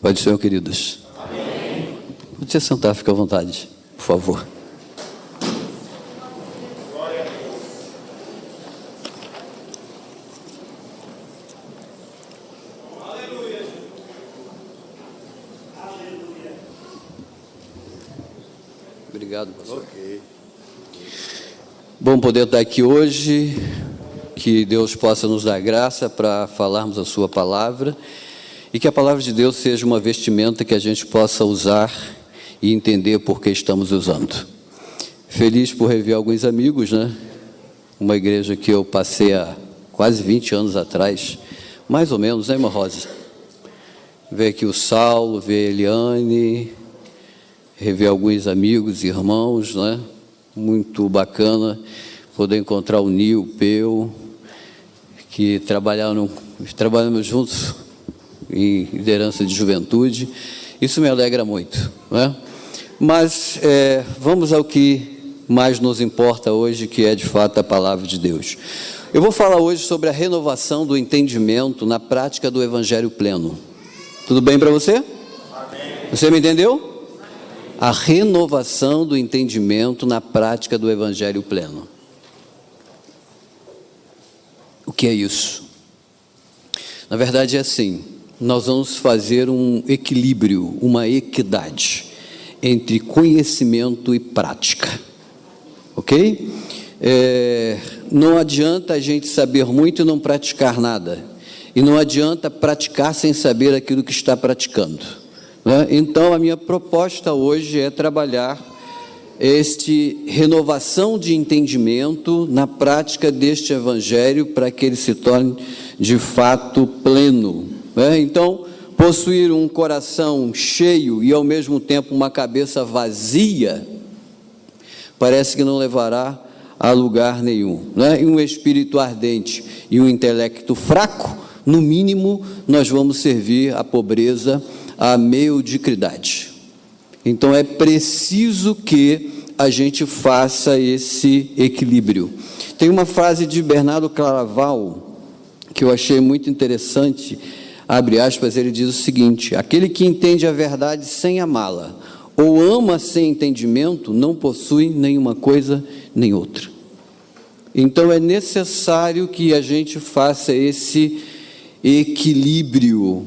Paz do Senhor, queridos. Amém. Pode se sentar, fica à vontade, por favor. Obrigado, pastor. Okay. Bom poder estar aqui hoje, que Deus possa nos dar graça para falarmos a sua palavra e que a palavra de Deus seja uma vestimenta que a gente possa usar e entender por que estamos usando. Feliz por rever alguns amigos, né? Uma igreja que eu passei há quase 20 anos atrás, mais ou menos, né, irmã Rosa? Ver aqui o Saulo, ver a Eliane, rever alguns amigos e irmãos, né? Muito bacana poder encontrar o Nil, o Peu, que trabalhamos juntos em liderança de juventude. Isso me alegra muito, né? Mas vamos ao que mais nos importa hoje, que é de fato a palavra de Deus. Eu vou falar hoje sobre a renovação do entendimento na prática do Evangelho pleno. Tudo bem para você? Amém. Você me entendeu? A renovação do entendimento na prática do Evangelho pleno. O que é isso? Na verdade é assim, nós vamos fazer um equilíbrio, uma equidade entre conhecimento e prática, ok? Não adianta a gente saber muito e não praticar nada, e não adianta praticar sem saber aquilo que está praticando. Então, a minha proposta hoje é trabalhar renovação de entendimento na prática deste Evangelho para que ele se torne de fato pleno. Então, possuir um coração cheio e ao mesmo tempo uma cabeça vazia, parece que não levará a lugar nenhum. E um espírito ardente e um intelecto fraco, no mínimo, nós vamos servir a pobreza, a mediocridade. Então é preciso que a gente faça esse equilíbrio. Tem uma frase de Bernardo Claraval que eu achei muito interessante, abre aspas, ele diz o seguinte: aquele que entende a verdade sem amá-la, ou ama sem entendimento, não possui nenhuma coisa nem outra. Então é necessário que a gente faça esse equilíbrio.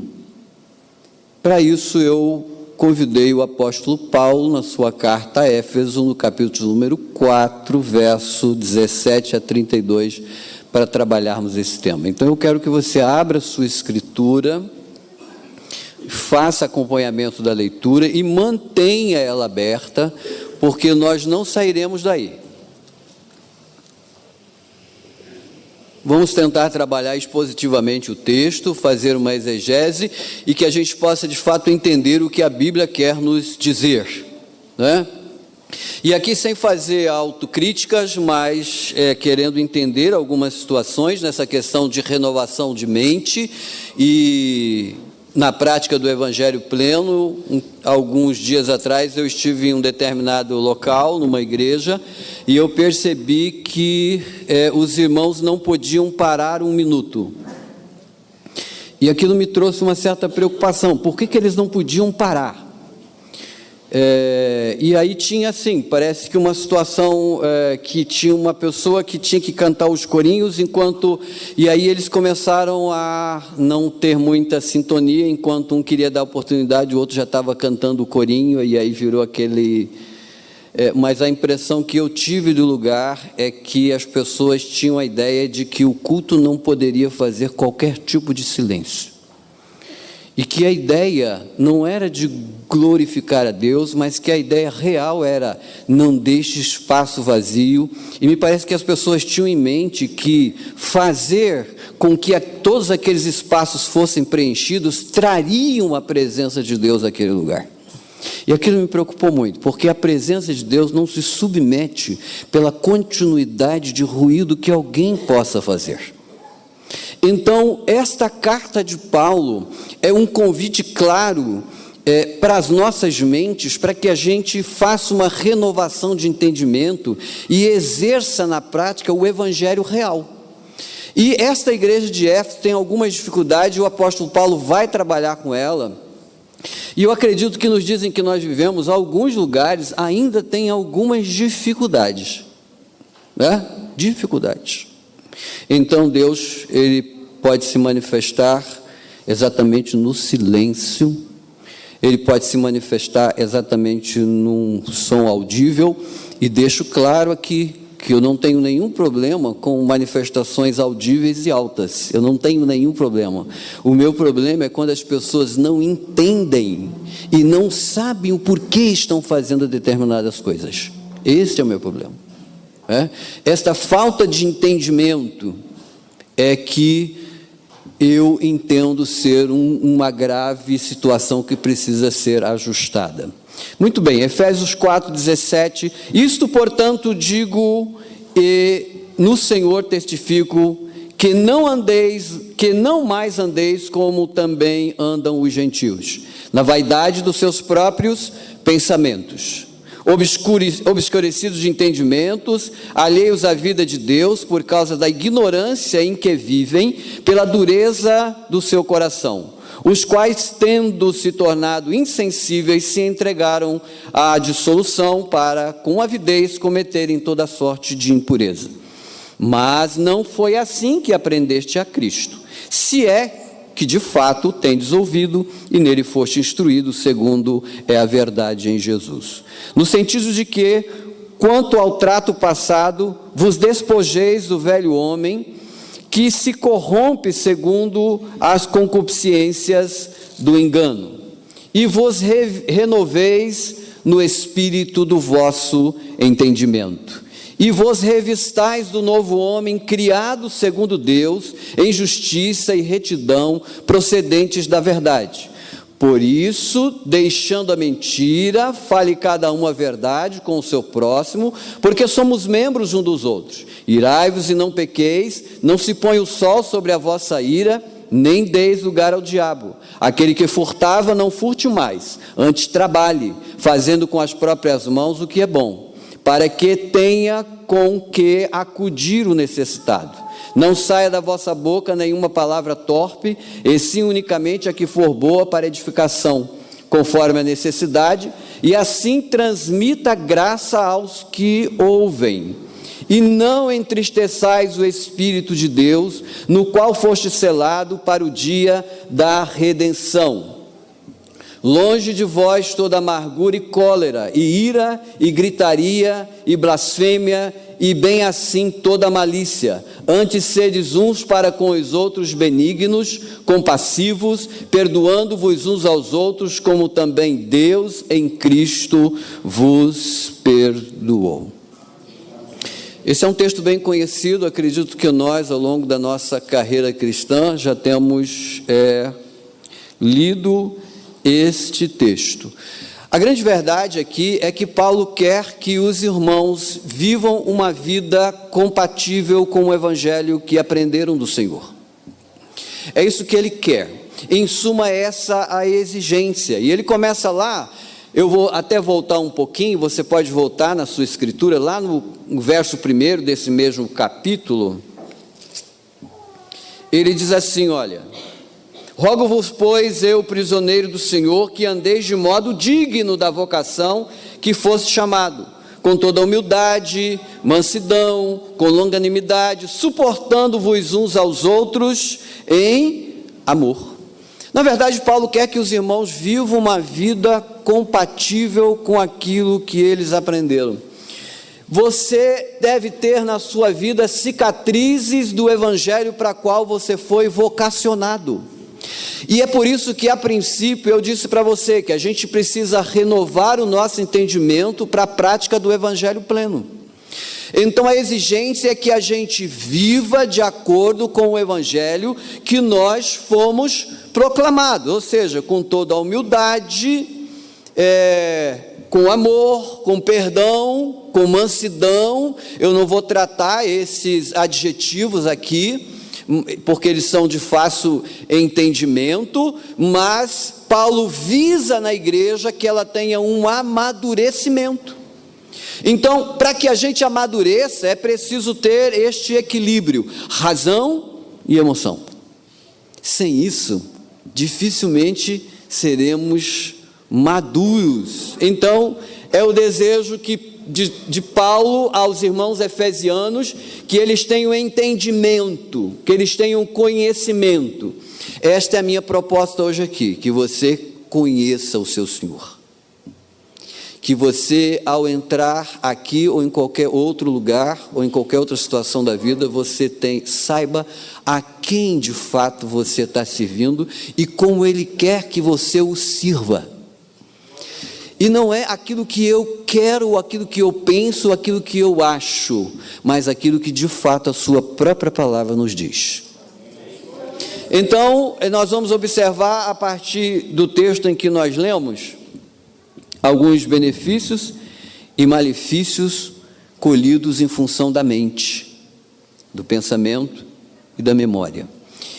Para isso, eu convidei o apóstolo Paulo, na sua carta a Éfeso, no capítulo número 4, verso 17 a 32, para trabalharmos esse tema. Então, eu quero que você abra a sua escritura, faça acompanhamento da leitura e mantenha ela aberta, porque nós não sairemos daí. Vamos tentar trabalhar expositivamente o texto, fazer uma exegese e que a gente possa de fato entender o que a Bíblia quer nos dizer, né? E aqui sem fazer autocríticas, mas querendo entender algumas situações nessa questão de renovação de mente e na prática do Evangelho pleno. Alguns dias atrás eu estive em um determinado local, numa igreja, e eu percebi que os irmãos não podiam parar um minuto. E aquilo me trouxe uma certa preocupação. Por que eles não podiam parar? E aí tinha assim, parece que uma situação que tinha uma pessoa que tinha que cantar os corinhos e aí eles começaram a não ter muita sintonia, enquanto um queria dar oportunidade, o outro já estava cantando o corinho, e aí virou aquele... mas a impressão que eu tive do lugar é que as pessoas tinham a ideia de que o culto não poderia fazer qualquer tipo de silêncio. E que a ideia não era de glorificar a Deus, mas que a ideia real era: não deixe espaço vazio. E me parece que as pessoas tinham em mente que fazer com que todos aqueles espaços fossem preenchidos trariam a presença de Deus àquele lugar. E aquilo me preocupou muito, porque a presença de Deus não se submete pela continuidade de ruído que alguém possa fazer. Então, esta carta de Paulo é um convite claro para as nossas mentes, para que a gente faça uma renovação de entendimento e exerça na prática o Evangelho real. E esta igreja de Éfeso tem algumas dificuldades, o apóstolo Paulo vai trabalhar com ela, E eu acredito que nos dizem que nós vivemos, alguns lugares ainda tem algumas dificuldades, né? Dificuldades. Então Deus, Ele pode se manifestar exatamente no silêncio, Ele pode se manifestar exatamente num som audível, e deixo claro aqui que eu não tenho nenhum problema com manifestações audíveis e altas, eu não tenho nenhum problema. O meu problema é quando as pessoas não entendem e não sabem o porquê estão fazendo determinadas coisas. Esse é o meu problema. Esta falta de entendimento é que eu entendo ser uma grave situação que precisa ser ajustada. Muito bem, Efésios 4:17, isto, portanto, digo e no Senhor testifico, que não mais andeis como também andam os gentios, na vaidade dos seus próprios pensamentos, obscurecidos de entendimentos, alheios à vida de Deus, por causa da ignorância em que vivem, pela dureza do seu coração, os quais, tendo se tornado insensíveis, se entregaram à dissolução para, com avidez, cometerem toda sorte de impureza. Mas não foi assim que aprendeste a Cristo, se é que de fato tendes ouvido e nele foste instruído, segundo é a verdade em Jesus. No sentido de que, quanto ao trato passado, vos despojeis do velho homem, que se corrompe segundo as concupiscências do engano, e vos renoveis no espírito do vosso entendimento, e vos revistais do novo homem, criado segundo Deus, em justiça e retidão, procedentes da verdade. Por isso, deixando a mentira, fale cada um a verdade com o seu próximo, porque somos membros uns dos outros. Irai-vos e não pequeis, não se ponha o sol sobre a vossa ira, nem deis lugar ao diabo. Aquele que furtava, não furte mais, antes trabalhe, fazendo com as próprias mãos o que é bom, para que tenha com que acudir o necessitado. Não saia da vossa boca nenhuma palavra torpe, e sim unicamente a que for boa para edificação, conforme a necessidade, e assim transmita graça aos que ouvem. E não entristeçais o Espírito de Deus, no qual foste selado para o dia da redenção. Longe de vós toda amargura e cólera, e ira, e gritaria, e blasfêmia, e bem assim toda malícia. Antes sedes uns para com os outros benignos, compassivos, perdoando-vos uns aos outros, como também Deus em Cristo vos perdoou. Esse é um texto bem conhecido, acredito que nós, ao longo da nossa carreira cristã, já temos lido este texto. A grande verdade aqui é que Paulo quer que os irmãos vivam uma vida compatível com o evangelho que aprenderam do Senhor. É isso que ele quer. Em suma, essa a exigência. E ele começa lá, eu vou até voltar um pouquinho, você pode voltar na sua escritura, lá no verso 1 desse mesmo capítulo. Ele diz assim, olha: rogo-vos, pois, eu, prisioneiro do Senhor, que andeis de modo digno da vocação que foste chamado, com toda humildade, mansidão, com longanimidade, suportando-vos uns aos outros em amor. Na verdade, Paulo quer que os irmãos vivam uma vida compatível com aquilo que eles aprenderam. Você deve ter na sua vida cicatrizes do evangelho para a qual você foi vocacionado. E é por isso que, a princípio, eu disse para você que a gente precisa renovar o nosso entendimento para a prática do evangelho pleno. Então a exigência é que a gente viva de acordo com o evangelho que nós fomos proclamados, ou seja, com toda a humildade, com amor, com perdão, com mansidão. Eu não vou tratar esses adjetivos aqui, porque eles são de fácil entendimento, mas Paulo visa na igreja que ela tenha um amadurecimento. Então, para que a gente amadureça, é preciso ter este equilíbrio, razão e emoção. Sem isso, dificilmente seremos maduros. Então, é o desejo de Paulo aos irmãos efesianos, que eles tenham entendimento, que eles tenham conhecimento. Esta é a minha proposta hoje aqui, que você conheça o seu Senhor. Que você, ao entrar aqui ou em qualquer outro lugar, ou em qualquer outra situação da vida, você saiba a quem de fato você está servindo e como Ele quer que você o sirva. E não é aquilo que eu quero, ou aquilo que eu penso, ou aquilo que eu acho, mas aquilo que de fato a sua própria palavra nos diz. Então, nós vamos observar a partir do texto em que nós lemos, alguns benefícios e malefícios colhidos em função da mente, do pensamento e da memória.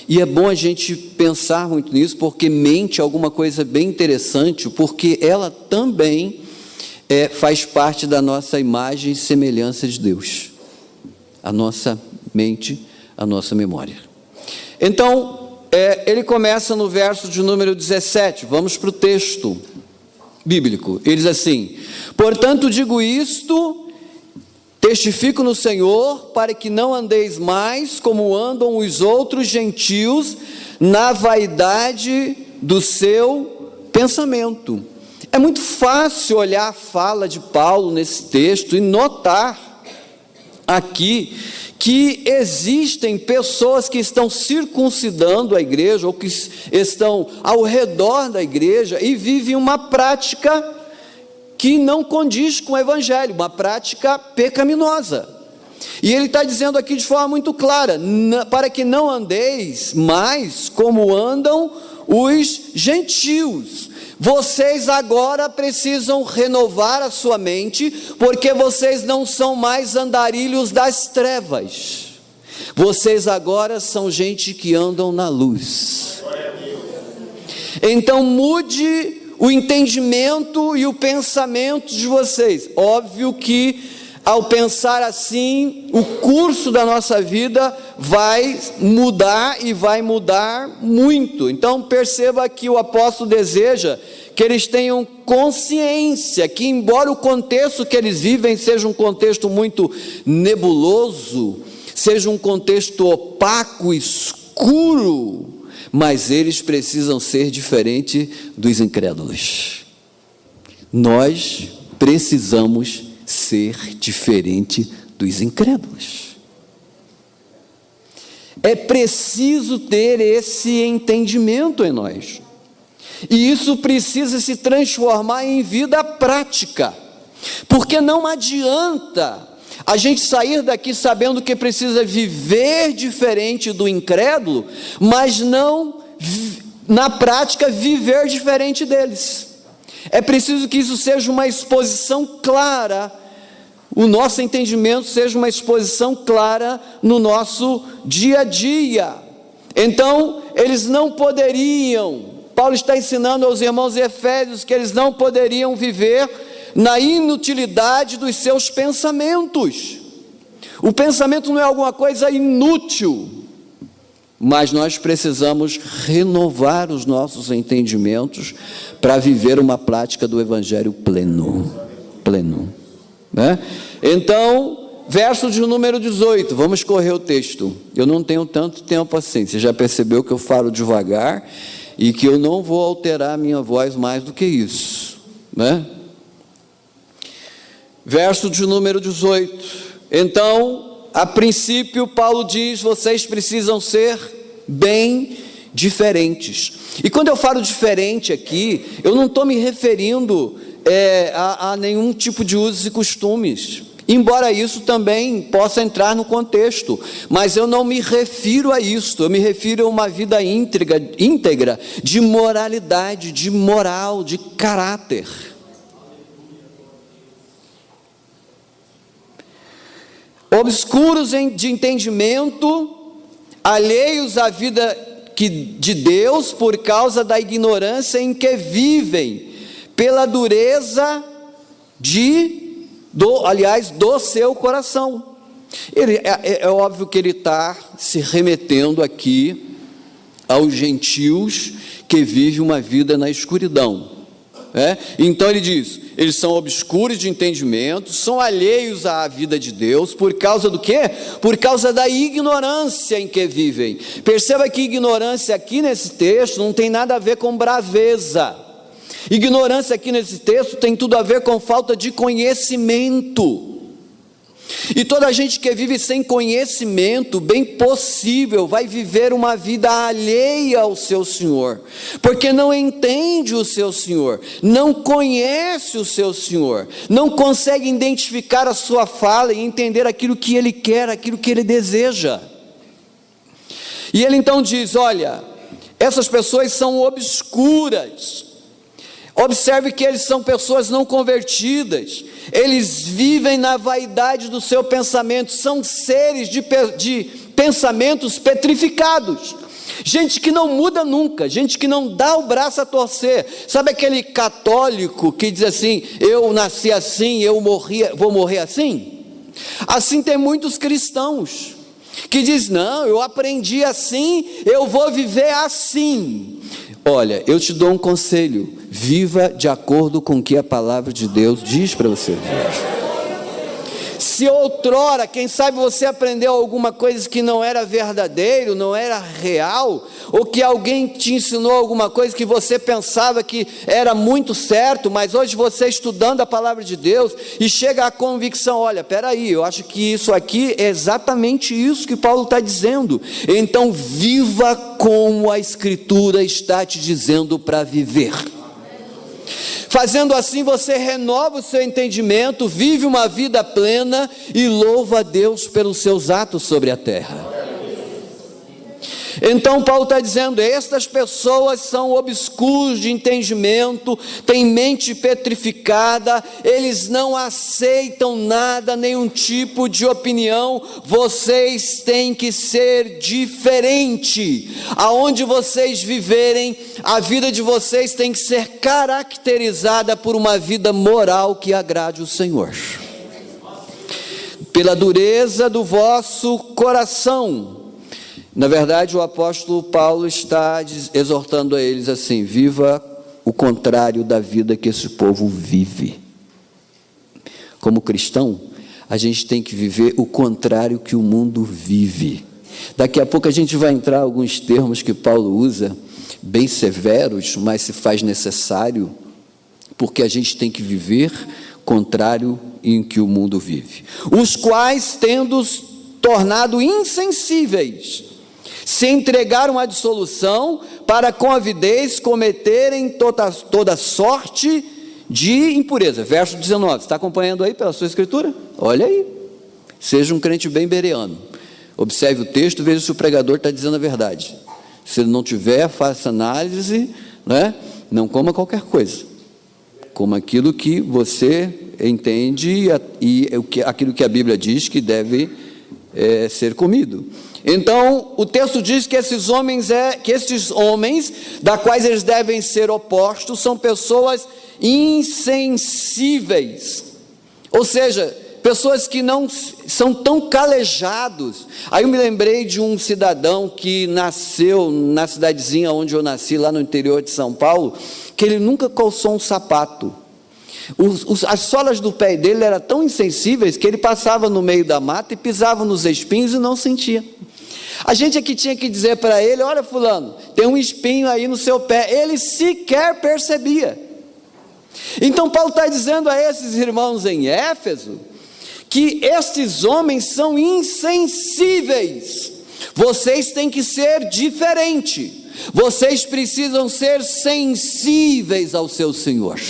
E é bom a gente pensar muito nisso, porque mente é alguma coisa bem interessante, porque ela também faz parte da nossa imagem e semelhança de Deus. A nossa mente, a nossa memória. Então, ele começa no verso de número 17, vamos para o texto bíblico. Ele diz assim: portanto digo isto, testifico no Senhor, para que não andeis mais como andam os outros gentios, na vaidade do seu pensamento. É muito fácil olhar a fala de Paulo nesse texto e notar aqui que existem pessoas que estão circuncidando a igreja, ou que estão ao redor da igreja e vivem uma prática que não condiz com o evangelho, uma prática pecaminosa. E ele está dizendo aqui de forma muito clara: para que não andeis mais como andam os gentios. Vocês agora precisam renovar a sua mente, porque vocês não são mais andarilhos das trevas. Vocês agora são gente que andam na luz. Então mude o entendimento e o pensamento de vocês. Óbvio que, ao pensar assim, o curso da nossa vida vai mudar, e vai mudar muito. Então perceba que o apóstolo deseja que eles tenham consciência que, embora o contexto que eles vivem seja um contexto muito nebuloso, seja um contexto opaco, escuro, mas eles precisam ser diferentes dos incrédulos. Nós precisamos ser diferente dos incrédulos. É preciso ter esse entendimento em nós. E isso precisa se transformar em vida prática. Porque não adianta a gente sair daqui sabendo que precisa viver diferente do incrédulo, mas não, na prática, viver diferente deles. É preciso que isso seja uma exposição clara, o nosso entendimento seja uma exposição clara no nosso dia a dia. Então, eles não poderiam, Paulo está ensinando aos irmãos efésios que eles não poderiam viver na inutilidade dos seus pensamentos. O pensamento não é alguma coisa inútil, mas nós precisamos renovar os nossos entendimentos para viver uma prática do evangelho pleno, né? Então, verso de número 18, vamos correr o texto. Eu não tenho tanto tempo assim, você já percebeu que eu falo devagar e que eu não vou alterar a minha voz mais do que isso, né? Verso de número 18. Então, a princípio, Paulo diz: vocês precisam ser bem diferentes. E quando eu falo diferente aqui, eu não estou me referindo a nenhum tipo de usos e costumes, embora isso também possa entrar no contexto, mas eu não me refiro a isso, eu me refiro a uma vida íntegra de moralidade, de moral, de caráter. Obscuros de entendimento, alheios à vida de Deus por causa da ignorância em que vivem, pela dureza do seu coração. É óbvio que ele está se remetendo aqui aos gentios que vivem uma vida na escuridão. Então ele diz, eles são obscuros de entendimento, são alheios à vida de Deus, por causa do quê? Por causa da ignorância em que vivem. Perceba que ignorância aqui nesse texto não tem nada a ver com braveza. Ignorância aqui nesse texto tem tudo a ver com falta de conhecimento. E toda gente que vive sem conhecimento, bem possível, vai viver uma vida alheia ao seu Senhor, porque não entende o seu Senhor, não conhece o seu Senhor, não consegue identificar a sua fala e entender aquilo que ele quer, aquilo que ele deseja. E ele então diz, olha, essas pessoas são obscuras. Observe que eles são pessoas não convertidas, eles vivem na vaidade do seu pensamento, são seres de pensamentos petrificados, gente que não muda nunca, gente que não dá o braço a torcer. Sabe aquele católico que diz assim, eu nasci assim, vou morrer assim? Assim tem muitos cristãos, que diz, não, eu aprendi assim, eu vou viver assim. Olha, eu te dou um conselho, viva de acordo com o que a palavra de Deus diz para você. Se outrora, quem sabe você aprendeu alguma coisa que não era verdadeiro, não era real, ou que alguém te ensinou alguma coisa que você pensava que era muito certo, mas hoje você estudando a palavra de Deus e chega à convicção, olha, peraí, eu acho que isso aqui é exatamente isso que Paulo está dizendo. Então viva como a Escritura está te dizendo para viver. Fazendo assim você renova o seu entendimento, vive uma vida plena e louva a Deus pelos seus atos sobre a terra. Então Paulo está dizendo, estas pessoas são obscuros de entendimento, têm mente petrificada, eles não aceitam nada, nenhum tipo de opinião. Vocês têm que ser diferente. Aonde vocês viverem, a vida de vocês tem que ser caracterizada por uma vida moral que agrade o Senhor. Pela dureza do vosso coração. Na verdade, o apóstolo Paulo está exortando a eles assim, viva o contrário da vida que esse povo vive. Como cristão, a gente tem que viver o contrário que o mundo vive. Daqui a pouco a gente vai entrar em alguns termos que Paulo usa, bem severos, mas se faz necessário, porque a gente tem que viver contrário em que o mundo vive. Os quais, tendo tornado insensíveis, se entregaram à dissolução, para com avidez cometerem toda sorte de impureza. Verso 19, você está acompanhando aí pela sua escritura? Olha aí, seja um crente bem bereano, observe o texto, veja se o pregador está dizendo a verdade. Se ele não tiver, faça análise, né? Não coma qualquer coisa, coma aquilo que você entende e aquilo que a Bíblia diz que deve ser comido. Então o texto diz que esses homens, da quais eles devem ser opostos, são pessoas insensíveis, ou seja, pessoas que não são tão calejados. Aí eu me lembrei de um cidadão que nasceu na cidadezinha onde eu nasci, lá no interior de São Paulo, que ele nunca calçou um sapato. As solas do pé dele eram tão insensíveis que ele passava no meio da mata e pisava nos espinhos e não sentia. A gente aqui tinha que dizer para ele, olha fulano, tem um espinho aí no seu pé. Ele sequer percebia. Então Paulo está dizendo a esses irmãos em Éfeso, que estes homens são insensíveis. Vocês têm que ser diferente. Vocês precisam ser sensíveis ao seu Senhor.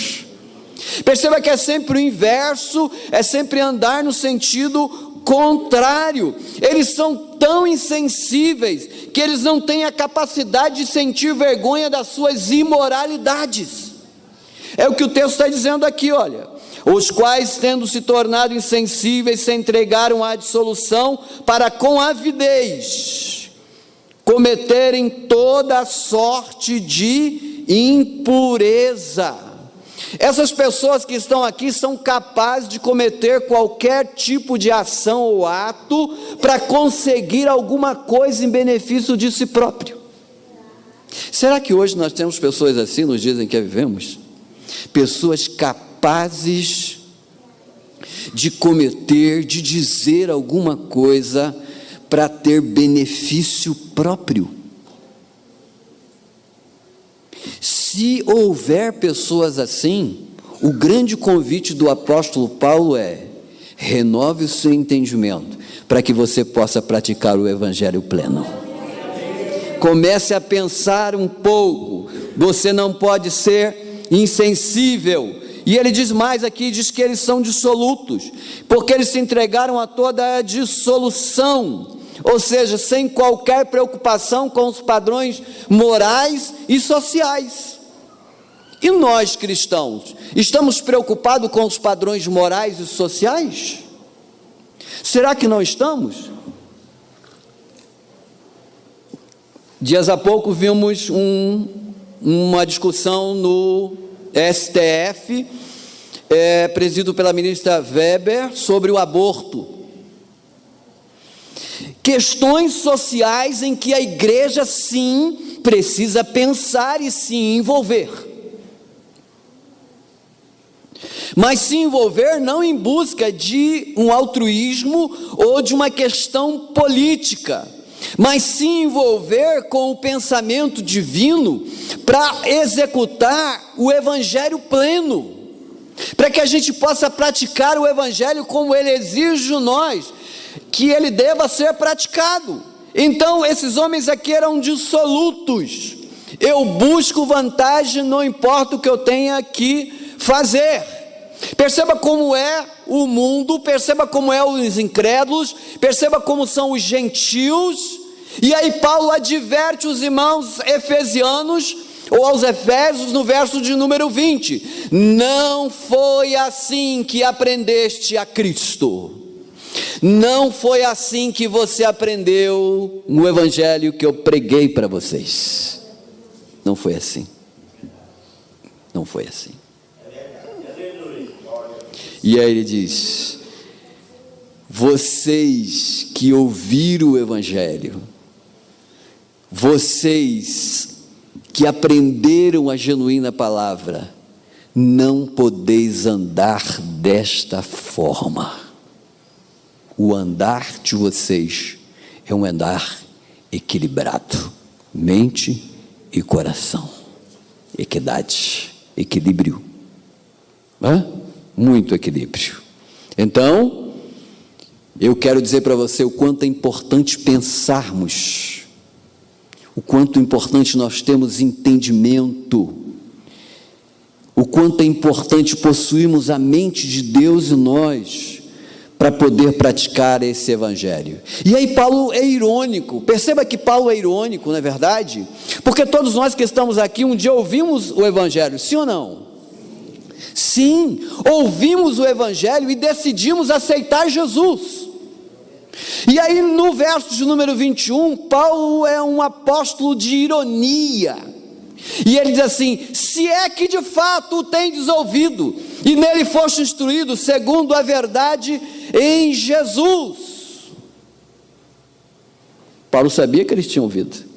Perceba que é sempre o inverso, é sempre andar no sentido contrário. Eles são tão insensíveis que eles não têm a capacidade de sentir vergonha das suas imoralidades. É o que o texto está dizendo aqui, olha. Os quais, tendo se tornado insensíveis, se entregaram à dissolução, para com avidez cometerem toda sorte de impureza. Essas pessoas que estão aqui são capazes de cometer qualquer tipo de ação ou ato para conseguir alguma coisa em benefício de si próprio. Será que hoje nós temos pessoas assim nos dias em que vivemos? Pessoas capazes de cometer, de dizer alguma coisa para ter benefício próprio. Se houver pessoas assim, o grande convite do apóstolo Paulo é: renove o seu entendimento, para que você possa praticar o evangelho pleno. Comece a pensar um pouco, você não pode ser insensível. E ele diz mais aqui, diz que eles são dissolutos, porque eles se entregaram a toda a dissolução, ou seja, sem qualquer preocupação com os padrões morais e sociais. E nós cristãos, estamos preocupados com os padrões morais e sociais? Será que não estamos? Dias há pouco vimos uma discussão no STF, presidido pela ministra Weber, sobre o aborto. Questões sociais em que a igreja sim precisa pensar e se envolver. Mas se envolver não em busca de um altruísmo ou de uma questão política, mas se envolver com o pensamento divino para executar o evangelho pleno, para que a gente possa praticar o evangelho como ele exige de nós, que ele deva ser praticado. Então esses homens aqui eram dissolutos. Eu busco vantagem, não importa o que eu tenha que fazer. Perceba como é o mundo, perceba como é os incrédulos, perceba como são os gentios. E aí Paulo adverte os irmãos efesianos, ou aos Efésios, no verso de número 20: não foi assim que aprendeste a Cristo, não foi assim que você aprendeu no evangelho que eu preguei para vocês. Não foi assim, não foi assim. E aí ele diz: vocês que ouviram o evangelho, vocês que aprenderam a genuína palavra, não podeis andar desta forma. O andar de vocês é um andar equilibrado, mente e coração, equidade, equilíbrio, muito equilíbrio. Então, eu quero dizer para você o quanto é importante pensarmos, o quanto é importante nós termos entendimento, o quanto é importante possuirmos a mente de Deus em nós, para poder praticar esse evangelho. E aí Paulo é irônico, perceba que Paulo é irônico, não é verdade? Porque todos nós que estamos aqui, um dia ouvimos o evangelho, sim ou não? Sim, ouvimos o evangelho e decidimos aceitar Jesus. E aí no verso de número 21, Paulo é um apóstolo de ironia, e ele diz assim: se é que de fato o tendes ouvido, e nele foste instruído, segundo a verdade em Jesus. Paulo sabia que eles tinham ouvido,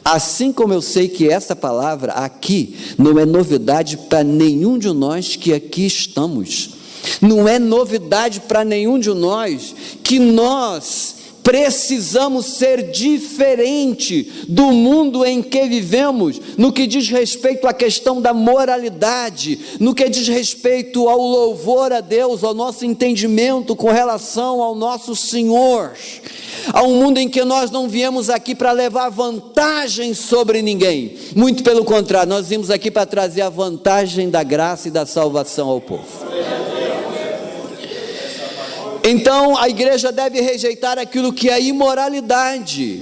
assim como eu sei que essa palavra aqui não é novidade para nenhum de nós que aqui estamos. Não é novidade para nenhum de nós que nós precisamos ser diferente do mundo em que vivemos, no que diz respeito à questão da moralidade, no que diz respeito ao louvor a Deus, ao nosso entendimento com relação ao nosso Senhor. Há um mundo em que nós não viemos aqui para levar vantagem sobre ninguém, muito pelo contrário, nós viemos aqui para trazer a vantagem da graça e da salvação ao povo. Então a igreja deve rejeitar aquilo que é imoralidade.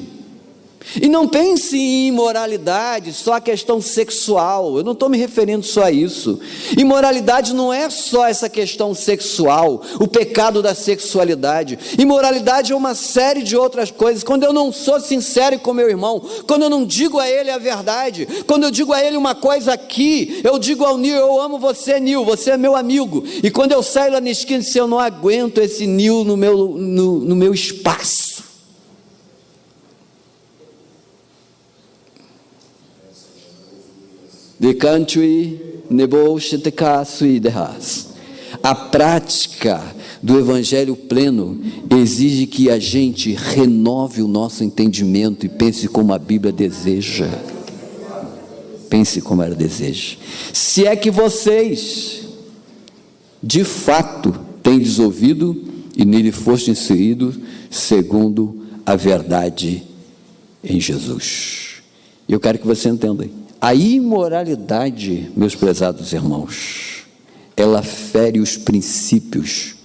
E não pense em imoralidade só a questão sexual, eu não estou me referindo só a isso. Imoralidade não é só essa questão sexual, o pecado da sexualidade. Imoralidade é uma série de outras coisas. Quando eu não sou sincero com meu irmão, quando eu não digo a ele a verdade, quando eu digo a ele uma coisa aqui, eu digo ao Nil: eu amo você, Nil, você é meu amigo. E quando eu saio lá na esquina, eu não aguento esse Nil no meu espaço. de cantui nebo sheteka sui derras. A prática do evangelho pleno exige que a gente renove o nosso entendimento e pense como a Bíblia deseja. Pense como ela deseja. Se é que vocês, de fato, tendes ouvido e nele foste inserido segundo a verdade em Jesus. Eu quero que você entenda. A imoralidade, meus prezados irmãos, ela fere os princípios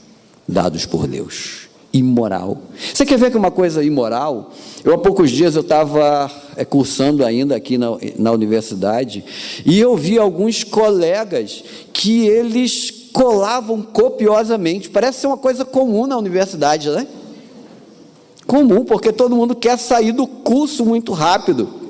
dados por Deus. Imoral. Você quer ver que uma coisa imoral? Há poucos dias eu estava cursando ainda aqui na universidade e eu vi alguns colegas que eles colavam copiosamente. Parece ser uma coisa comum na universidade, né? Comum, porque todo mundo quer sair do curso muito rápido.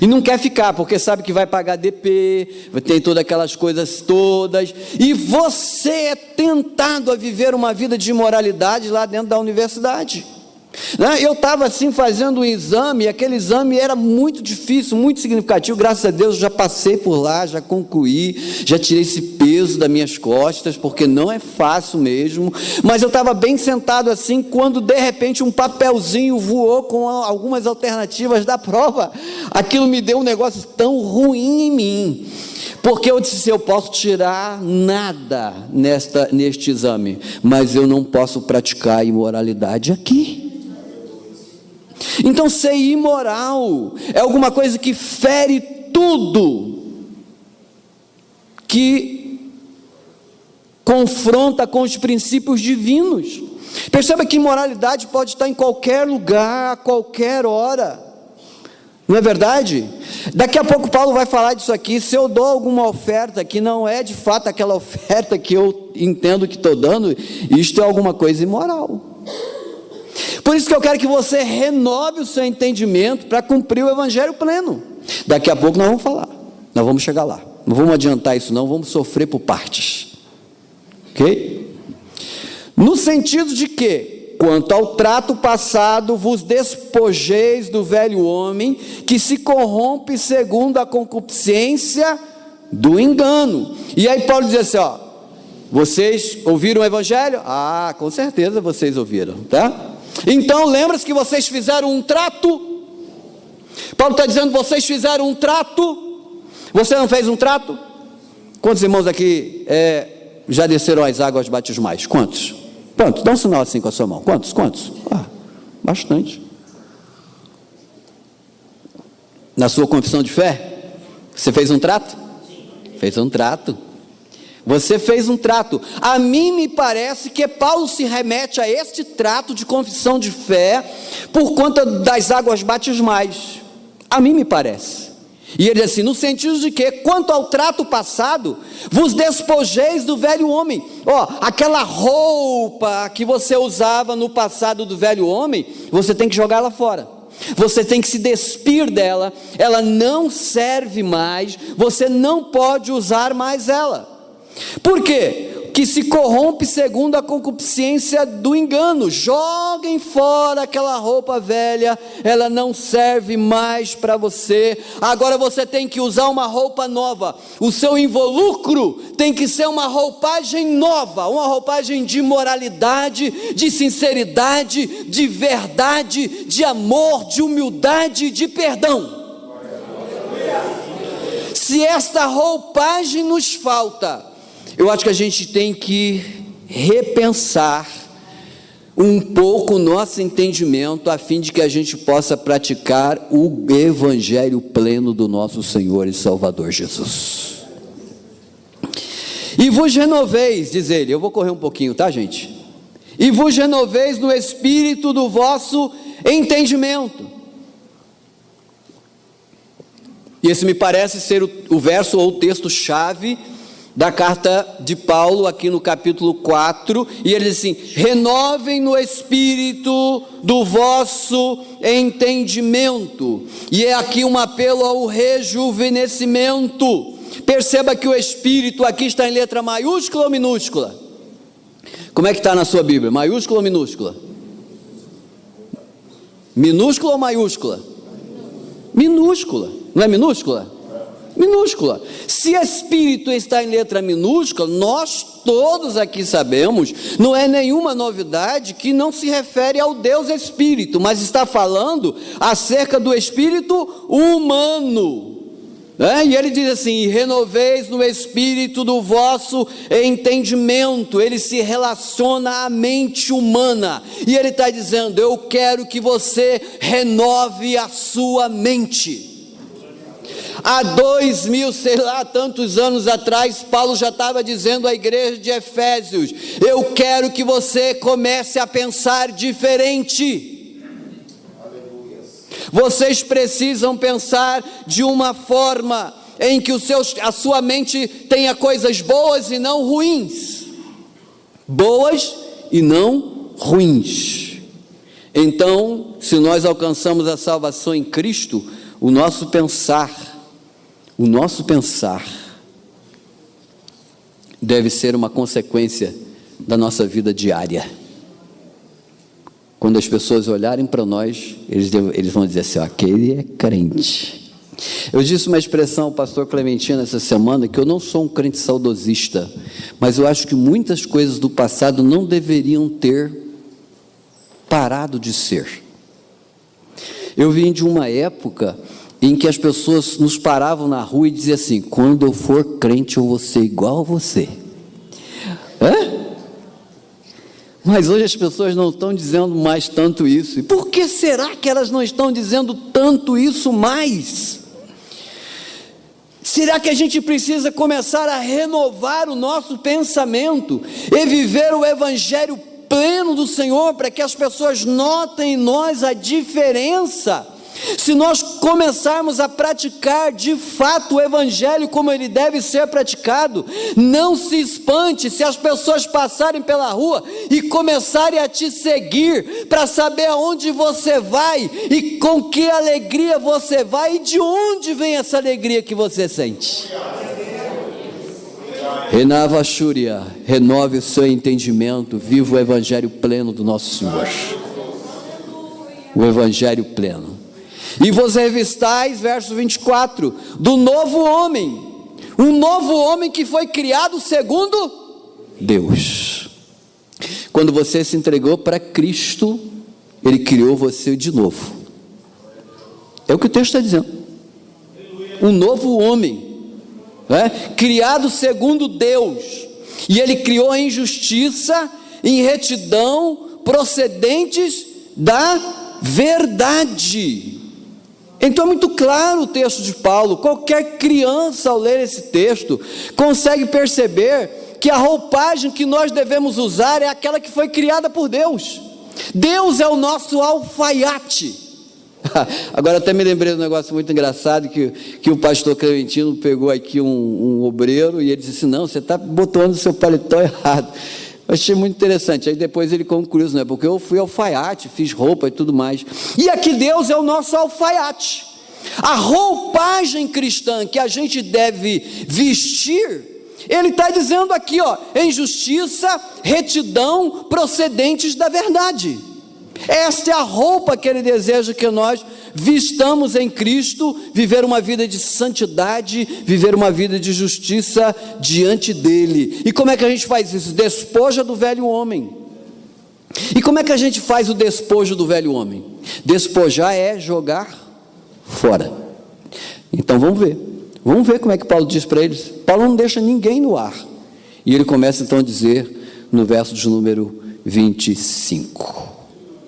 E não quer ficar, porque sabe que vai pagar DP, tem todas aquelas coisas todas, e você é tentado a viver uma vida de imoralidade lá dentro da universidade. Eu estava assim fazendo um exame, e aquele exame era muito difícil, muito significativo. Graças a Deus já passei por lá, já concluí, já tirei esse peso das minhas costas, porque não é fácil mesmo. Mas eu estava bem sentado assim, quando de repente um papelzinho voou com algumas alternativas da prova. Aquilo me deu um negócio tão ruim em mim, porque eu disse: eu posso tirar nada neste exame, mas eu não posso praticar a imoralidade aqui. Então, ser imoral é alguma coisa que fere tudo, que confronta com os princípios divinos. Perceba que imoralidade pode estar em qualquer lugar, a qualquer hora. Não é verdade? Daqui a pouco Paulo vai falar disso aqui. Se eu dou alguma oferta que não é de fato aquela oferta que eu entendo que estou dando, isto é alguma coisa imoral. Por isso que eu quero que você renove o seu entendimento para cumprir o evangelho pleno. Daqui a pouco nós vamos falar, nós vamos chegar lá. Não vamos adiantar isso não, vamos sofrer por partes. Ok? No sentido de que, quanto ao trato passado, vos despojeis do velho homem, que se corrompe segundo a concupiscência do engano. E aí Paulo diz assim, vocês ouviram o evangelho? Ah, com certeza vocês ouviram, tá? Então lembra-se que vocês fizeram um trato. Paulo está dizendo: vocês fizeram um trato. Você não fez um trato? Quantos irmãos aqui já desceram as águas batismais? Quantos? Quantos? Dá um sinal assim com a sua mão. Quantos? Bastante. Na sua confissão de fé, você fez um trato? Fez um trato. Você fez um trato. A mim me parece que Paulo se remete a este trato de confissão de fé por conta das águas batismais. A mim me parece. E ele diz assim, no sentido de que, quanto ao trato passado, vos despojeis do velho homem. Aquela roupa que você usava no passado do velho homem, você tem que jogar ela fora. Você tem que se despir dela. Ela não serve mais. Você não pode usar mais ela. Por quê? Que se corrompe segundo a concupiscência do engano. Joguem fora aquela roupa velha, ela não serve mais para você. Agora você tem que usar uma roupa nova. O seu involucro tem que ser uma roupagem nova, uma roupagem de moralidade, de sinceridade, de verdade, de amor, de humildade, de perdão. Se esta roupagem nos falta, eu acho que a gente tem que repensar um pouco o nosso entendimento, a fim de que a gente possa praticar o evangelho pleno do nosso Senhor e Salvador Jesus. E vos renoveis, diz ele, eu vou correr um pouquinho, tá, gente? E vos renoveis no espírito do vosso entendimento. E esse me parece ser o verso ou o texto-chave da carta de Paulo, aqui no capítulo 4, e ele diz assim, renovem no espírito do vosso entendimento, e é aqui um apelo ao rejuvenescimento. Perceba que o espírito aqui está em letra maiúscula ou minúscula? Como é que está na sua Bíblia? Maiúscula ou minúscula? Minúscula ou maiúscula? Minúscula, não é minúscula? minúscula. Se espírito está em letra minúscula, nós todos aqui sabemos, não é nenhuma novidade que não se refere ao Deus Espírito, mas está falando acerca do espírito humano. E ele diz assim: renoveis no espírito do vosso entendimento. Ele se relaciona à mente humana, e ele está dizendo: eu quero que você renove a sua mente. Há 2000, sei lá, tantos anos atrás, Paulo já estava dizendo à igreja de Efésios: eu quero que você comece a pensar diferente. Vocês precisam pensar de uma forma em que a sua mente tenha coisas boas e não ruins. Boas e não ruins. Então, se nós alcançamos a salvação em Cristo, o nosso pensar deve ser uma consequência da nossa vida diária. Quando as pessoas olharem para nós, eles vão dizer assim: aquele é crente. Eu disse uma expressão ao pastor Clementino essa semana, que eu não sou um crente saudosista, mas eu acho que muitas coisas do passado não deveriam ter parado de ser. Eu vim de uma época em que as pessoas nos paravam na rua e diziam assim: quando eu for crente eu vou ser igual a você. Mas hoje as pessoas não estão dizendo mais tanto isso. E por que será que elas não estão dizendo tanto isso mais? Será que a gente precisa começar a renovar o nosso pensamento e viver o evangelho pleno do Senhor, para que as pessoas notem em nós a diferença? Se nós começarmos a praticar de fato o evangelho como ele deve ser praticado, não se espante se as pessoas passarem pela rua e começarem a te seguir, para saber aonde você vai e com que alegria você vai e de onde vem essa alegria que você sente. Renava Shúria, renove o seu entendimento, viva o evangelho pleno do nosso Senhor. O evangelho pleno. E vos revistais, verso 24, do novo homem, um novo homem que foi criado segundo Deus. Quando você se entregou para Cristo, Ele criou você de novo. É o que o texto está dizendo. Um novo homem, criado segundo Deus, e Ele criou em justiça, em retidão, procedentes da verdade. Então é muito claro o texto de Paulo. Qualquer criança ao ler esse texto consegue perceber que a roupagem que nós devemos usar é aquela que foi criada por Deus. Deus é o nosso alfaiate. Agora até me lembrei de um negócio muito engraçado, que o pastor Clementino pegou aqui um obreiro e ele disse: não, você está botando o seu paletó errado. Eu achei muito interessante. Aí depois ele concluiu: não é porque eu fui alfaiate, fiz roupa e tudo mais. E aqui Deus é o nosso alfaiate. A roupagem cristã que a gente deve vestir, ele está dizendo aqui, em justiça, retidão, procedentes da verdade. Esta é a roupa que ele deseja que nós vistamos em Cristo, viver uma vida de santidade, viver uma vida de justiça diante dele. E como é que a gente faz isso? Despoja do velho homem. E como é que a gente faz o despojo do velho homem? Despojar é jogar fora. Então vamos ver como é que Paulo diz para eles. Paulo não deixa ninguém no ar, e ele começa então a dizer no verso de número 25,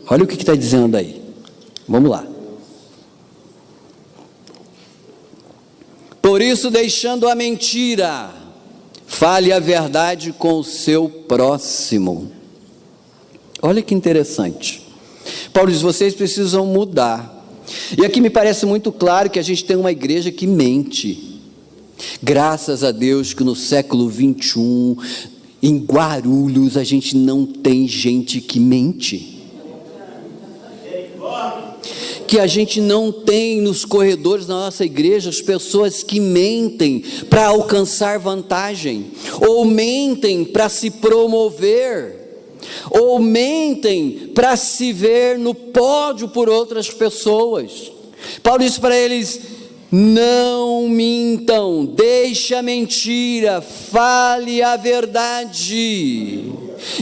olha o que está dizendo aí, vamos lá. Por isso, deixando a mentira, fale a verdade com o seu próximo. Olha que interessante. Paulo diz: vocês precisam mudar. E aqui me parece muito claro que a gente tem uma igreja que mente. Graças a Deus que no século 21, em Guarulhos, a gente não tem gente que mente. Que a gente não tem nos corredores da nossa igreja as pessoas que mentem para alcançar vantagem, ou mentem para se promover, ou mentem para se ver no pódio por outras pessoas. Paulo disse para eles: Não mintam, deixe a mentira, fale a verdade.